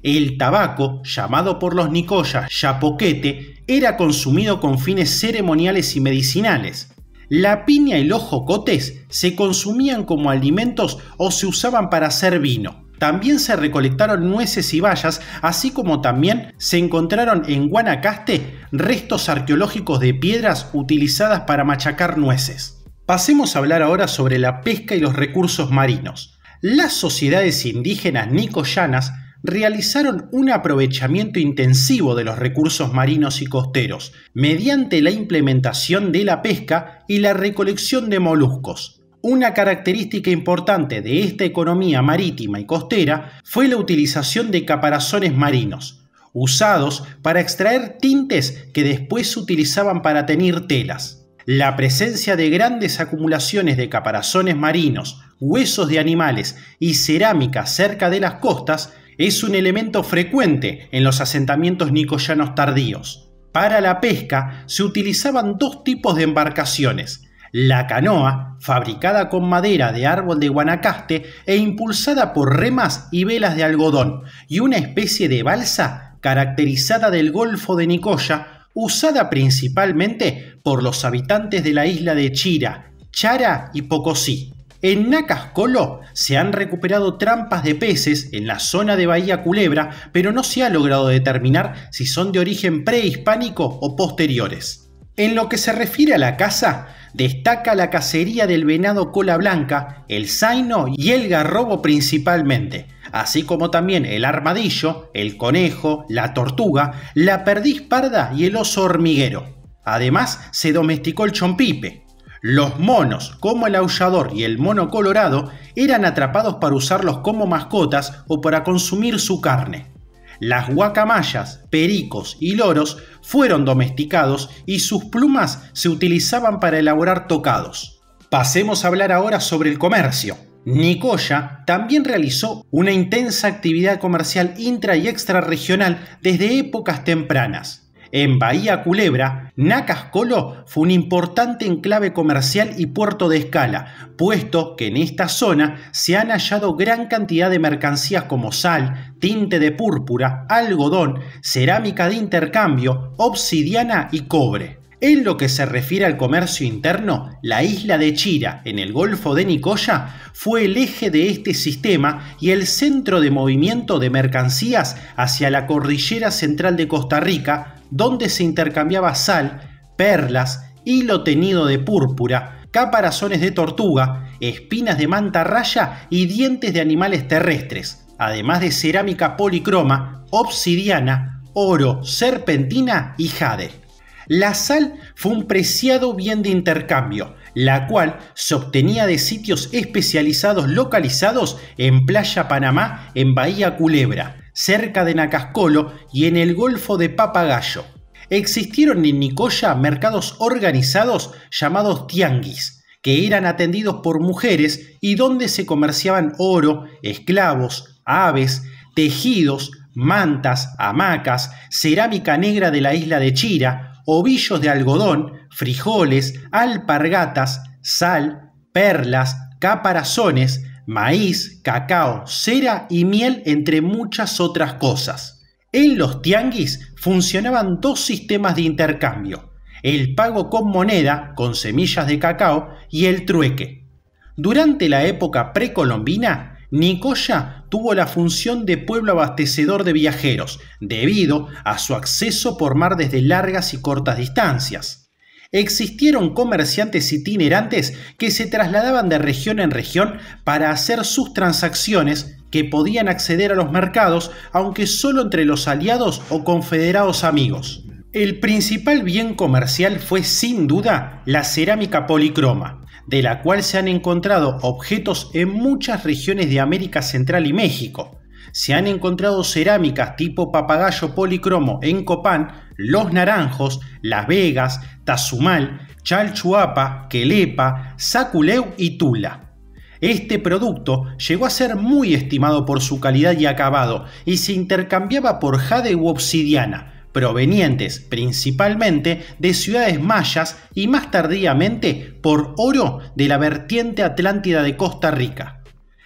Speaker 1: El tabaco, llamado por los nicoyas yapoquete, era consumido con fines ceremoniales y medicinales. La piña y los jocotes se consumían como alimentos o se usaban para hacer vino. También se recolectaron nueces y bayas, así como también se encontraron en Guanacaste restos arqueológicos de piedras utilizadas para machacar nueces. Pasemos a hablar ahora sobre la pesca y los recursos marinos. Las sociedades indígenas nicoyanas realizaron un aprovechamiento intensivo de los recursos marinos y costeros, mediante la implementación de la pesca y la recolección de moluscos. Una característica importante de esta economía marítima y costera fue la utilización de caparazones marinos, usados para extraer tintes que después se utilizaban para teñir telas. La presencia de grandes acumulaciones de caparazones marinos, huesos de animales y cerámica cerca de las costas es un elemento frecuente en los asentamientos nicoyanos tardíos. Para la pesca se utilizaban dos tipos de embarcaciones: la canoa, fabricada con madera de árbol de Guanacaste e impulsada por remas y velas de algodón, y una especie de balsa caracterizada del Golfo de Nicoya, usada principalmente por los habitantes de la isla de Chira, Chara y Pocosí. En Nacascolo se han recuperado trampas de peces en la zona de Bahía Culebra, pero no se ha logrado determinar si son de origen prehispánico o posteriores. En lo que se refiere a la caza, destaca la cacería del venado cola blanca, el zaino y el garrobo principalmente, así como también el armadillo, el conejo, la tortuga, la perdiz parda y el oso hormiguero. Además, se domesticó el chompipe. Los monos, como el aullador y el mono colorado, eran atrapados para usarlos como mascotas o para consumir su carne. Las guacamayas, pericos y loros fueron domesticados y sus plumas se utilizaban para elaborar tocados. Pasemos a hablar ahora sobre el comercio. Nicoya también realizó una intensa actividad comercial intra y extrarregional desde épocas tempranas. En Bahía Culebra, Nacascolo fue un importante enclave comercial y puerto de escala, puesto que en esta zona se han hallado gran cantidad de mercancías como sal, tinte de púrpura, algodón, cerámica de intercambio, obsidiana y cobre. En lo que se refiere al comercio interno, la isla de Chira, en el Golfo de Nicoya, fue el eje de este sistema y el centro de movimiento de mercancías hacia la cordillera central de Costa Rica, donde se intercambiaba sal, perlas, hilo teñido de púrpura, caparazones de tortuga, espinas de mantarraya y dientes de animales terrestres, además de cerámica policroma, obsidiana, oro, serpentina y jade. La sal fue un preciado bien de intercambio, la cual se obtenía de sitios especializados localizados en Playa Panamá, en Bahía Culebra, cerca de Nacascolo y en el Golfo de Papagayo. Existieron en Nicoya mercados organizados llamados tianguis, que eran atendidos por mujeres y donde se comerciaban oro, esclavos, aves, tejidos, mantas, hamacas, cerámica negra de la isla de Chira, ovillos de algodón, frijoles, alpargatas, sal, perlas, caparazones, maíz, cacao, cera y miel, entre muchas otras cosas. En los tianguis funcionaban dos sistemas de intercambio: el pago con moneda, con semillas de cacao, y el trueque. Durante la época precolombina, Nicoya tuvo la función de pueblo abastecedor de viajeros, debido a su acceso por mar desde largas y cortas distancias. Existieron comerciantes itinerantes que se trasladaban de región en región para hacer sus transacciones, que podían acceder a los mercados, aunque solo entre los aliados o confederados amigos. El principal bien comercial fue sin duda la cerámica policroma, de la cual se han encontrado objetos en muchas regiones de América Central y México. Se han encontrado cerámicas tipo papagayo policromo en Copán, Los Naranjos, Las Vegas, Tazumal, Chalchuapa, Quelepa, Saculeu y Tula. Este producto llegó a ser muy estimado por su calidad y acabado y se intercambiaba por jade u obsidiana, provenientes principalmente de ciudades mayas y más tardíamente por oro de la vertiente atlántida de Costa Rica.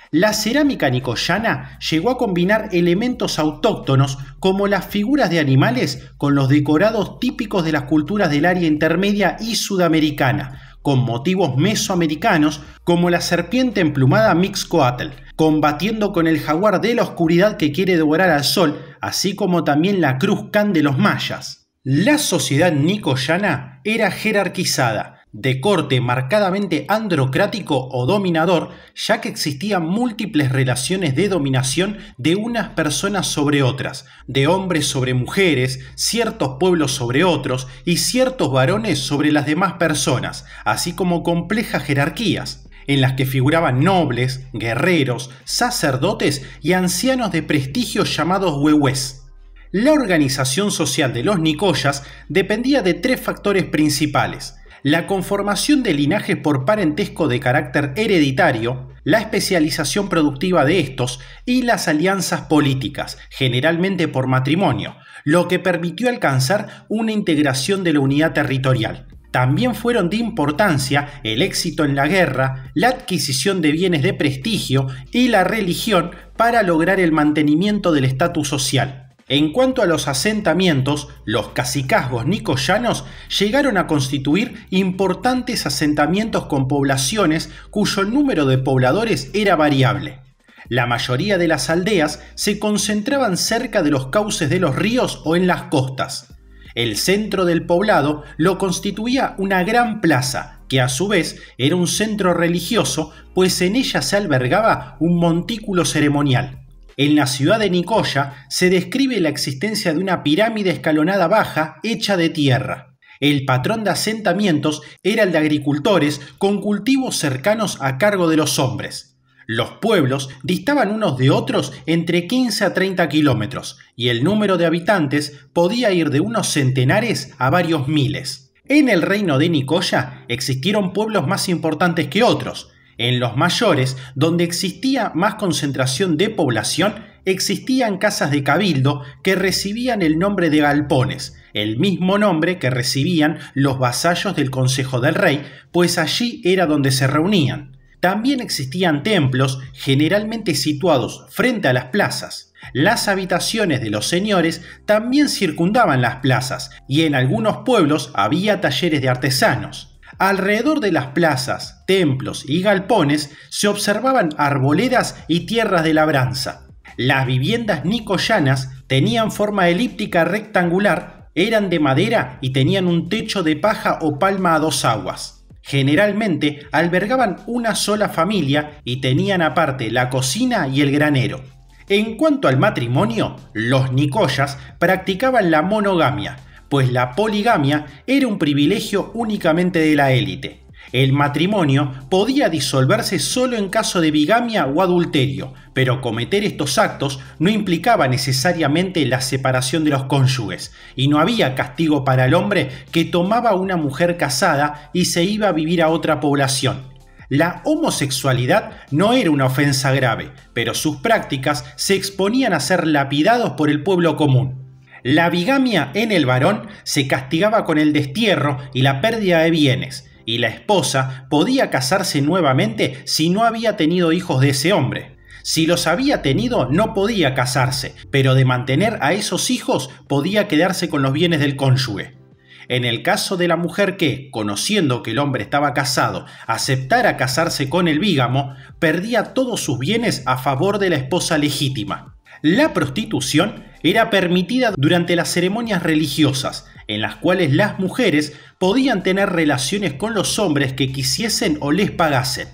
Speaker 1: La cerámica nicoyana llegó a combinar elementos autóctonos como las figuras de animales con los decorados típicos de las culturas del área intermedia y sudamericana, con motivos mesoamericanos como la serpiente emplumada Mixcoatl, combatiendo con el jaguar de la oscuridad que quiere devorar al sol, así como también la cruz Can de los mayas. La sociedad nicoyana era jerarquizada, de corte marcadamente androcrático o dominador, ya que existían múltiples relaciones de dominación de unas personas sobre otras, de hombres sobre mujeres, ciertos pueblos sobre otros y ciertos varones sobre las demás personas, así como complejas jerarquías, en las que figuraban nobles, guerreros, sacerdotes y ancianos de prestigio llamados huehués. La organización social de los nicoyas dependía de tres factores principales: la conformación de linajes por parentesco de carácter hereditario, la especialización productiva de estos y las alianzas políticas, generalmente por matrimonio, lo que permitió alcanzar una integración de la unidad territorial. También fueron de importancia el éxito en la guerra, la adquisición de bienes de prestigio y la religión para lograr el mantenimiento del estatus social. En cuanto a los asentamientos, los cacicazgos nicoyanos llegaron a constituir importantes asentamientos con poblaciones cuyo número de pobladores era variable. La mayoría de las aldeas se concentraban cerca de los cauces de los ríos o en las costas. El centro del poblado lo constituía una gran plaza, que a su vez era un centro religioso, pues en ella se albergaba un montículo ceremonial. En la ciudad de Nicoya se describe la existencia de una pirámide escalonada baja hecha de tierra. El patrón de asentamientos era el de agricultores con cultivos cercanos a cargo de los hombres. Los pueblos distaban unos de otros entre 15 a 30 kilómetros y el número de habitantes podía ir de unos centenares a varios miles. En el reino de Nicoya existieron pueblos más importantes que otros. En los mayores, donde existía más concentración de población, existían casas de cabildo que recibían el nombre de galpones, el mismo nombre que recibían los vasallos del Consejo del Rey, pues allí era donde se reunían. También existían templos, generalmente situados frente a las plazas. Las habitaciones de los señores también circundaban las plazas, y en algunos pueblos había talleres de artesanos. Alrededor de las plazas, templos y galpones se observaban arboledas y tierras de labranza. Las viviendas nicoyanas tenían forma elíptica rectangular, eran de madera y tenían un techo de paja o palma a dos aguas. Generalmente albergaban una sola familia y tenían aparte la cocina y el granero. En cuanto al matrimonio, los nicoyas practicaban la monogamia, pues la poligamia era un privilegio únicamente de la élite. El matrimonio podía disolverse solo en caso de bigamia o adulterio, pero cometer estos actos no implicaba necesariamente la separación de los cónyuges, y no había castigo para el hombre que tomaba una mujer casada y se iba a vivir a otra población. La homosexualidad no era una ofensa grave, pero sus prácticas se exponían a ser lapidados por el pueblo común. La bigamia en el varón se castigaba con el destierro y la pérdida de bienes, y la esposa podía casarse nuevamente si no había tenido hijos de ese hombre. Si los había tenido, no podía casarse, pero de mantener a esos hijos podía quedarse con los bienes del cónyuge. En el caso de la mujer que, conociendo que el hombre estaba casado, aceptara casarse con el bígamo, perdía todos sus bienes a favor de la esposa legítima. La prostitución era permitida durante las ceremonias religiosas, en las cuales las mujeres podían tener relaciones con los hombres que quisiesen o les pagasen.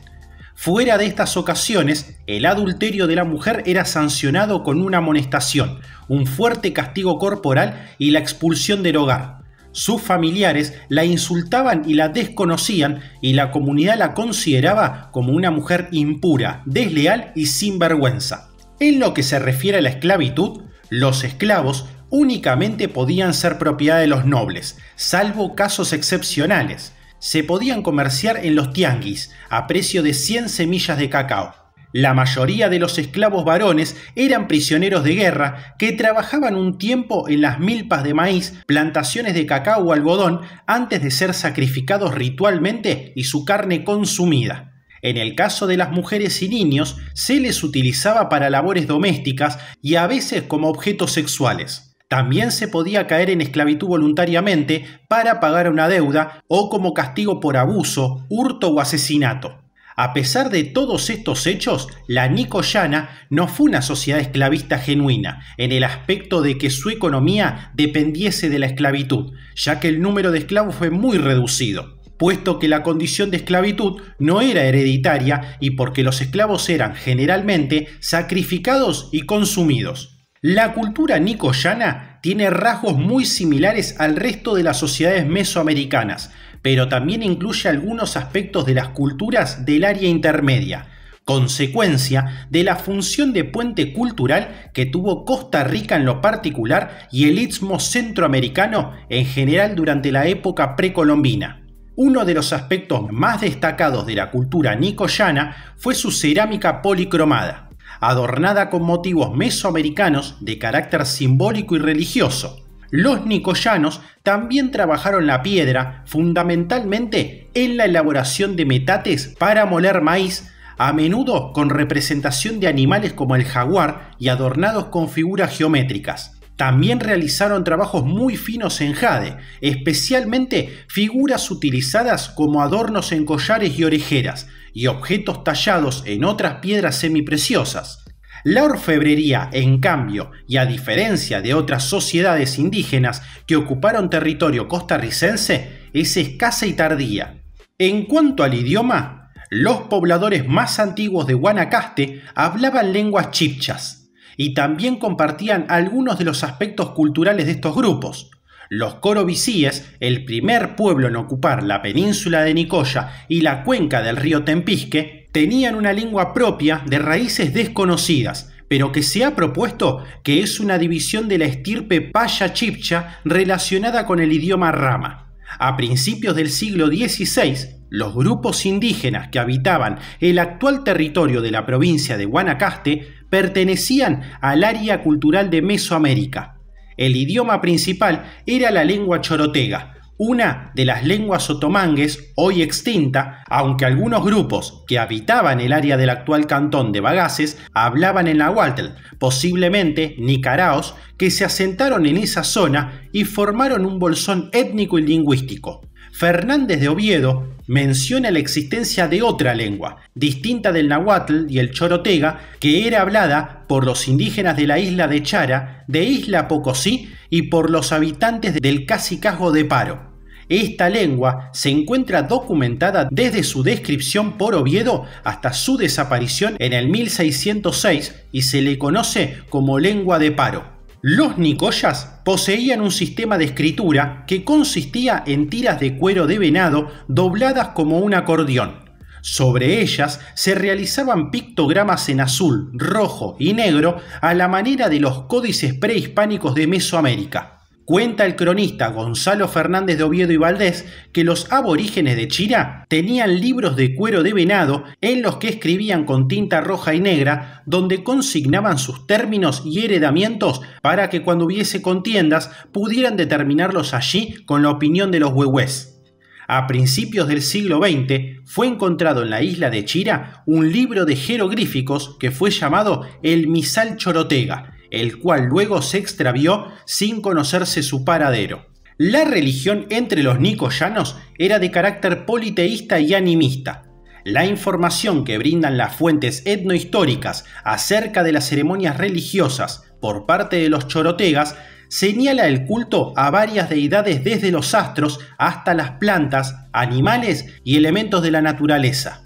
Speaker 1: Fuera de estas ocasiones, el adulterio de la mujer era sancionado con una amonestación, un fuerte castigo corporal y la expulsión del hogar. Sus familiares la insultaban y la desconocían, y la comunidad la consideraba como una mujer impura, desleal y sin vergüenza. En lo que se refiere a la esclavitud, los esclavos únicamente podían ser propiedad de los nobles, salvo casos excepcionales. Se podían comerciar en los tianguis a precio de 100 semillas de cacao. La mayoría de los esclavos varones eran prisioneros de guerra que trabajaban un tiempo en las milpas de maíz, plantaciones de cacao o algodón antes de ser sacrificados ritualmente y su carne consumida. En el caso de las mujeres y niños, se les utilizaba para labores domésticas y a veces como objetos sexuales. También se podía caer en esclavitud voluntariamente para pagar una deuda o como castigo por abuso, hurto o asesinato. A pesar de todos estos hechos, la Nicoyana no fue una sociedad esclavista genuina, en el aspecto de que su economía dependiese de la esclavitud, ya que el número de esclavos fue muy reducido, puesto que la condición de esclavitud no era hereditaria y porque los esclavos eran generalmente sacrificados y consumidos. La cultura nicoyana tiene rasgos muy similares al resto de las sociedades mesoamericanas, pero también incluye algunos aspectos de las culturas del área intermedia, consecuencia de la función de puente cultural que tuvo Costa Rica en lo particular y el istmo centroamericano en general durante la época precolombina. Uno de los aspectos más destacados de la cultura nicoyana fue su cerámica policromada, adornada con motivos mesoamericanos de carácter simbólico y religioso. Los nicoyanos también trabajaron la piedra fundamentalmente en la elaboración de metates para moler maíz, a menudo con representación de animales como el jaguar y adornados con figuras geométricas. También realizaron trabajos muy finos en jade, especialmente figuras utilizadas como adornos en collares y orejeras, y objetos tallados en otras piedras semipreciosas. La orfebrería, en cambio, y a diferencia de otras sociedades indígenas que ocuparon territorio costarricense, es escasa y tardía. En cuanto al idioma, los pobladores más antiguos de Guanacaste hablaban lenguas chibchas y también compartían algunos de los aspectos culturales de estos grupos. Los corovisíes, el primer pueblo en ocupar la península de Nicoya y la cuenca del río Tempisque, tenían una lengua propia de raíces desconocidas, pero que se ha propuesto que es una división de la estirpe Paya Chibcha relacionada con el idioma Rama. A principios del siglo XVI, los grupos indígenas que habitaban el actual territorio de la provincia de Guanacaste pertenecían al área cultural de Mesoamérica. El idioma principal era la lengua chorotega, una de las lenguas otomangues hoy extinta, aunque algunos grupos que habitaban el área del actual cantón de Bagaces hablaban el náhuatl, posiblemente nicaraos, que se asentaron en esa zona y formaron un bolsón étnico y lingüístico. Fernández de Oviedo menciona la existencia de otra lengua, distinta del náhuatl y el chorotega, que era hablada por los indígenas de la isla de Chara, de Isla Pocosí y por los habitantes del Cacicazgo de Paro. Esta lengua se encuentra documentada desde su descripción por Oviedo hasta su desaparición en el 1606 y se le conoce como lengua de Paro. Los nicoyas poseían un sistema de escritura que consistía en tiras de cuero de venado dobladas como un acordeón. Sobre ellas se realizaban pictogramas en azul, rojo y negro a la manera de los códices prehispánicos de Mesoamérica. Cuenta el cronista Gonzalo Fernández de Oviedo y Valdés que los aborígenes de Chira tenían libros de cuero de venado en los que escribían con tinta roja y negra, donde consignaban sus términos y heredamientos para que cuando hubiese contiendas pudieran determinarlos allí con la opinión de los huehués. A principios del siglo XX fue encontrado en la isla de Chira un libro de jeroglíficos que fue llamado el Misal Chorotega, el cual luego se extravió sin conocerse su paradero. La religión entre los nicoyanos era de carácter politeísta y animista. La información que brindan las fuentes etnohistóricas acerca de las ceremonias religiosas por parte de los chorotegas señala el culto a varias deidades desde los astros hasta las plantas, animales y elementos de la naturaleza.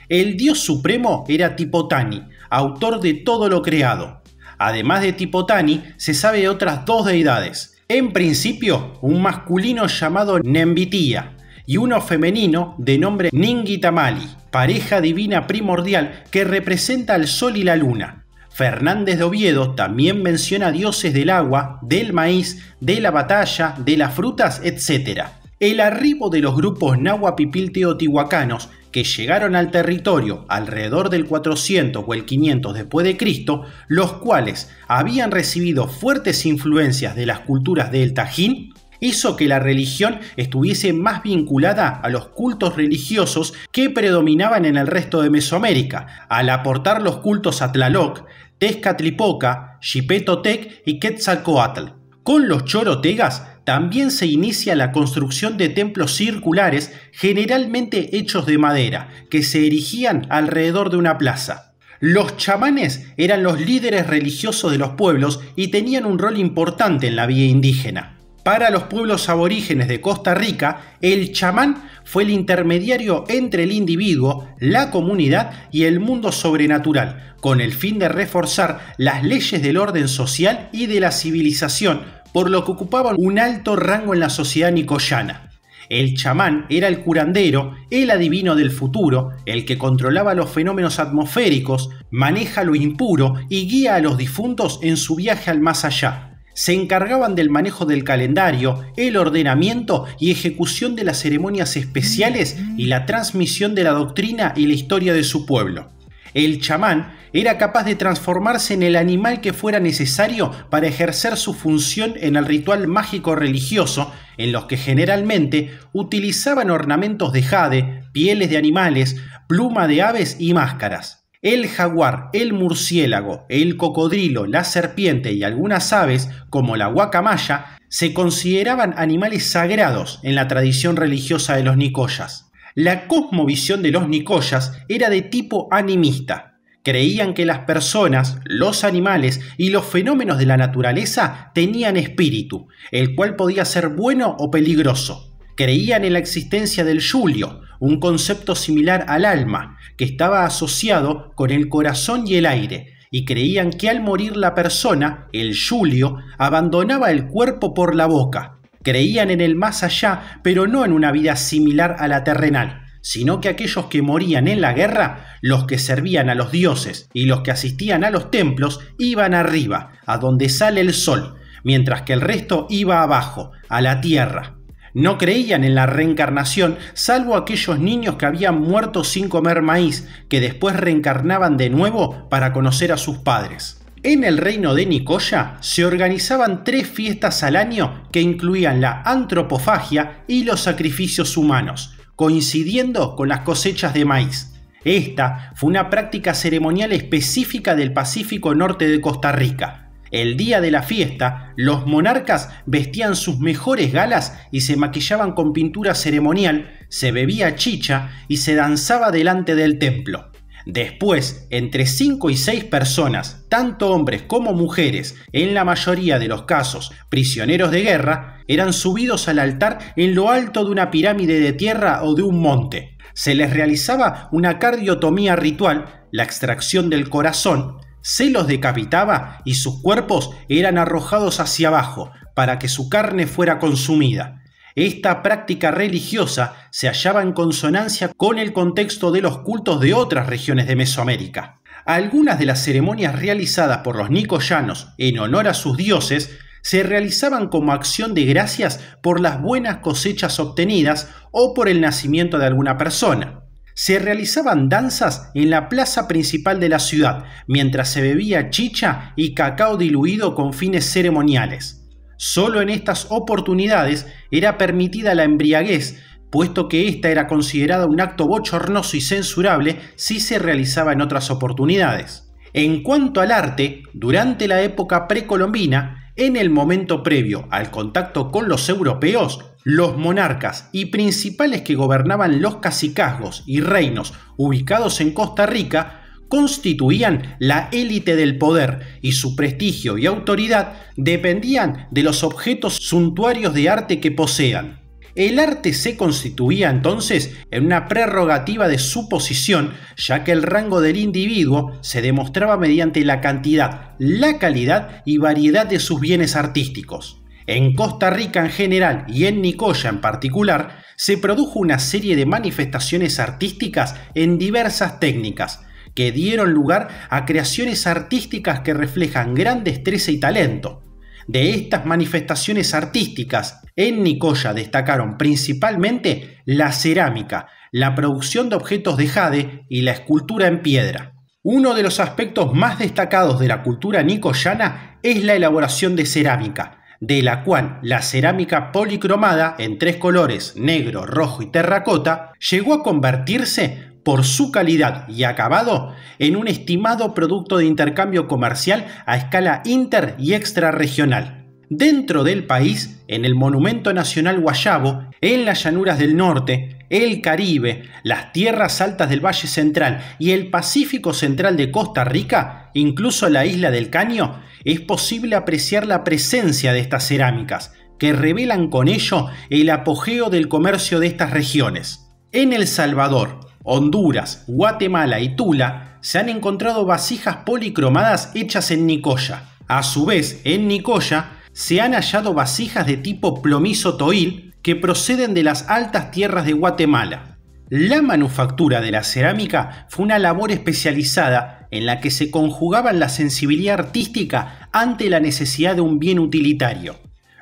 Speaker 1: El dios supremo era Tipotani, autor de todo lo creado. Además de Tipotani, se sabe de otras dos deidades. En principio, un masculino llamado Nembitía y uno femenino de nombre Ningitamali, pareja divina primordial que representa al sol y la luna. Fernández de Oviedo también menciona dioses del agua, del maíz, de la batalla, de las frutas, etc. El arribo de los grupos náhuatl-teotihuacanos que llegaron al territorio alrededor del 400 o el 500 después de Cristo, los cuales habían recibido fuertes influencias de las culturas del Tajín, hizo que la religión estuviese más vinculada a los cultos religiosos que predominaban en el resto de Mesoamérica, al aportar los cultos a Tlaloc, Tezcatlipoca, Xipetotec y Quetzalcóatl. Con los chorotegas también se inicia la construcción de templos circulares, generalmente hechos de madera, que se erigían alrededor de una plaza. Los chamanes eran los líderes religiosos de los pueblos y tenían un rol importante en la vida indígena. Para los pueblos aborígenes de Costa Rica, el chamán fue el intermediario entre el individuo, la comunidad y el mundo sobrenatural, con el fin de reforzar las leyes del orden social y de la civilización, por lo que ocupaban un alto rango en la sociedad nicoyana. El chamán era el curandero, el adivino del futuro, el que controlaba los fenómenos atmosféricos, maneja lo impuro y guía a los difuntos en su viaje al más allá. Se encargaban del manejo del calendario, el ordenamiento y ejecución de las ceremonias especiales y la transmisión de la doctrina y la historia de su pueblo. El chamán era capaz de transformarse en el animal que fuera necesario para ejercer su función en el ritual mágico religioso, en los que generalmente utilizaban ornamentos de jade, pieles de animales, pluma de aves y máscaras. El jaguar, el murciélago, el cocodrilo, la serpiente y algunas aves, como la guacamaya, se consideraban animales sagrados en la tradición religiosa de los nicoyas. La cosmovisión de los nicoyas era de tipo animista. Creían que las personas, los animales y los fenómenos de la naturaleza tenían espíritu, el cual podía ser bueno o peligroso. Creían en la existencia del Yulio, un concepto similar al alma, que estaba asociado con el corazón y el aire, y creían que al morir la persona, el Yulio, abandonaba el cuerpo por la boca. Creían en el más allá, pero no en una vida similar a la terrenal, sino que aquellos que morían en la guerra, los que servían a los dioses y los que asistían a los templos, iban arriba, a donde sale el sol, mientras que el resto iba abajo, a la tierra. No creían en la reencarnación, salvo aquellos niños que habían muerto sin comer maíz, que después reencarnaban de nuevo para conocer a sus padres. En el reino de Nicoya se organizaban 3 fiestas al año que incluían la antropofagia y los sacrificios humanos, coincidiendo con las cosechas de maíz. Esta fue una práctica ceremonial específica del Pacífico Norte de Costa Rica. El día de la fiesta, los monarcas vestían sus mejores galas y se maquillaban con pintura ceremonial, se bebía chicha y se danzaba delante del templo. Después, entre 5 y 6 personas, tanto hombres como mujeres, en la mayoría de los casos prisioneros de guerra, eran subidos al altar en lo alto de una pirámide de tierra o de un monte. Se les realizaba una cardiotomía ritual, la extracción del corazón, se los decapitaba y sus cuerpos eran arrojados hacia abajo para que su carne fuera consumida. Esta práctica religiosa se hallaba en consonancia con el contexto de los cultos de otras regiones de Mesoamérica. Algunas de las ceremonias realizadas por los nicoyanos en honor a sus dioses se realizaban como acción de gracias por las buenas cosechas obtenidas o por el nacimiento de alguna persona. Se realizaban danzas en la plaza principal de la ciudad, mientras se bebía chicha y cacao diluido con fines ceremoniales. Solo en estas oportunidades era permitida la embriaguez, puesto que esta era considerada un acto bochornoso y censurable si se realizaba en otras oportunidades. En cuanto al arte, durante la época precolombina, en el momento previo al contacto con los europeos, los monarcas y principales que gobernaban los cacicazgos y reinos ubicados en Costa Rica constituían la élite del poder y su prestigio y autoridad dependían de los objetos suntuarios de arte que posean. El arte se constituía entonces en una prerrogativa de su posición, ya que el rango del individuo se demostraba mediante la cantidad, la calidad y variedad de sus bienes artísticos. En Costa Rica en general y en Nicoya en particular, se produjo una serie de manifestaciones artísticas en diversas técnicas, que dieron lugar a creaciones artísticas que reflejan gran destreza y talento. De estas manifestaciones artísticas, en Nicoya destacaron principalmente la cerámica, la producción de objetos de jade y la escultura en piedra. Uno de los aspectos más destacados de la cultura nicoyana es la elaboración de cerámica, de la cual la cerámica policromada en 3 colores, negro, rojo y terracota, llegó a convertirse, por su calidad y acabado, en un estimado producto de intercambio comercial a escala inter y extrarregional. Dentro del país, en el Monumento Nacional Guayabo, en las llanuras del norte, el Caribe, las tierras altas del Valle Central y el Pacífico Central de Costa Rica, incluso la isla del Caño, es posible apreciar la presencia de estas cerámicas, que revelan con ello el apogeo del comercio de estas regiones. En El Salvador, Honduras, Guatemala y Tula se han encontrado vasijas policromadas hechas en Nicoya. A su vez, en Nicoya se han hallado vasijas de tipo plomizo-toil que proceden de las altas tierras de Guatemala. La manufactura de la cerámica fue una labor especializada en la que se conjugaban la sensibilidad artística ante la necesidad de un bien utilitario.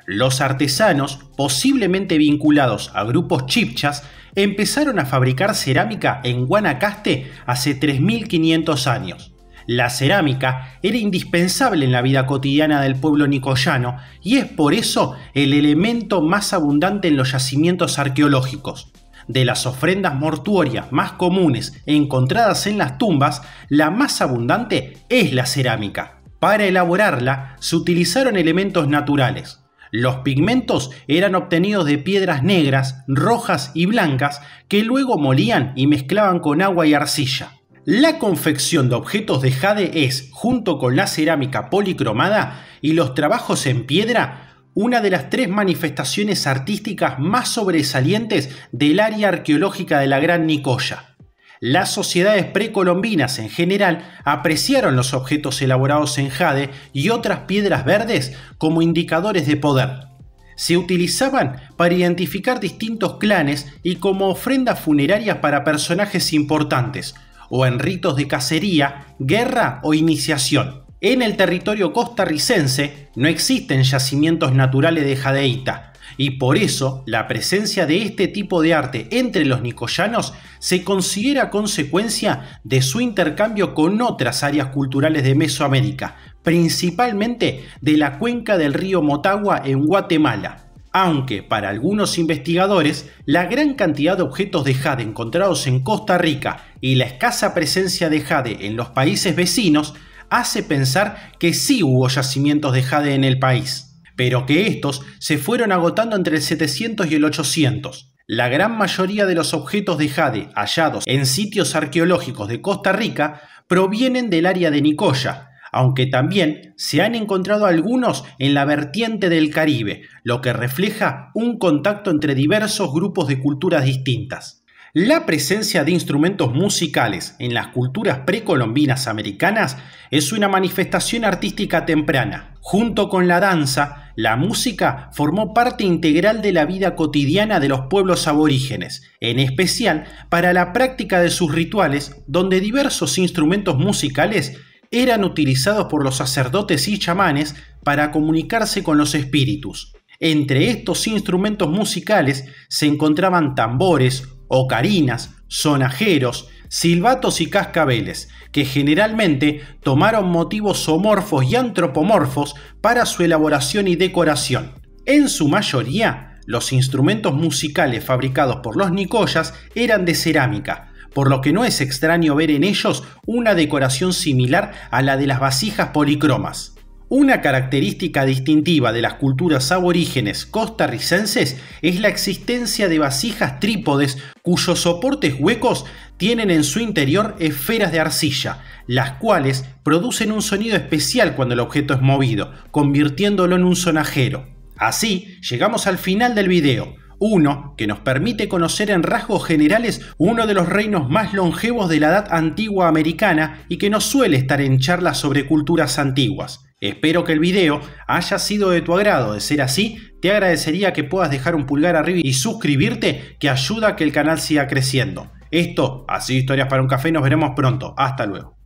Speaker 1: Los artesanos, posiblemente vinculados a grupos chibchas, empezaron a fabricar cerámica en Guanacaste hace 3500 años. La cerámica era indispensable en la vida cotidiana del pueblo nicoyano y es por eso el elemento más abundante en los yacimientos arqueológicos. De las ofrendas mortuorias más comunes encontradas en las tumbas, la más abundante es la cerámica. Para elaborarla se utilizaron elementos naturales. Los pigmentos eran obtenidos de piedras negras, rojas y blancas que luego molían y mezclaban con agua y arcilla. La confección de objetos de jade es, junto con la cerámica policromada y los trabajos en piedra, una de las 3 manifestaciones artísticas más sobresalientes del área arqueológica de la Gran Nicoya. Las sociedades precolombinas en general apreciaron los objetos elaborados en jade y otras piedras verdes como indicadores de poder. Se utilizaban para identificar distintos clanes y como ofrendas funerarias para personajes importantes, o en ritos de cacería, guerra o iniciación. En el territorio costarricense no existen yacimientos naturales de jadeíta, y por eso la presencia de este tipo de arte entre los nicoyanos se considera consecuencia de su intercambio con otras áreas culturales de Mesoamérica, principalmente de la cuenca del río Motagua en Guatemala. Aunque para algunos investigadores la gran cantidad de objetos de jade encontrados en Costa Rica y la escasa presencia de jade en los países vecinos hace pensar que sí hubo yacimientos de jade en el país, pero que estos se fueron agotando entre el 700 y el 800. La gran mayoría de los objetos de jade hallados en sitios arqueológicos de Costa Rica provienen del área de Nicoya, aunque también se han encontrado algunos en la vertiente del Caribe, lo que refleja un contacto entre diversos grupos de culturas distintas. La presencia de instrumentos musicales en las culturas precolombinas americanas es una manifestación artística temprana. Junto con la danza, la música formó parte integral de la vida cotidiana de los pueblos aborígenes, en especial para la práctica de sus rituales, donde diversos instrumentos musicales eran utilizados por los sacerdotes y chamanes para comunicarse con los espíritus. Entre estos instrumentos musicales se encontraban tambores, ocarinas, sonajeros, silbatos y cascabeles, que generalmente tomaron motivos zoomorfos y antropomorfos para su elaboración y decoración. En su mayoría, los instrumentos musicales fabricados por los nicoyas eran de cerámica, por lo que no es extraño ver en ellos una decoración similar a la de las vasijas policromas. Una característica distintiva de las culturas aborígenes costarricenses es la existencia de vasijas trípodes cuyos soportes huecos tienen en su interior esferas de arcilla, las cuales producen un sonido especial cuando el objeto es movido, convirtiéndolo en un sonajero. Así, llegamos al final del video. Uno que nos permite conocer en rasgos generales uno de los reinos más longevos de la edad antigua americana y que no suele estar en charlas sobre culturas antiguas. Espero que el video haya sido de tu agrado. De ser así, te agradecería que puedas dejar un pulgar arriba y suscribirte, que ayuda a que el canal siga creciendo. Esto ha sido Historias para un Café, nos veremos pronto. Hasta luego.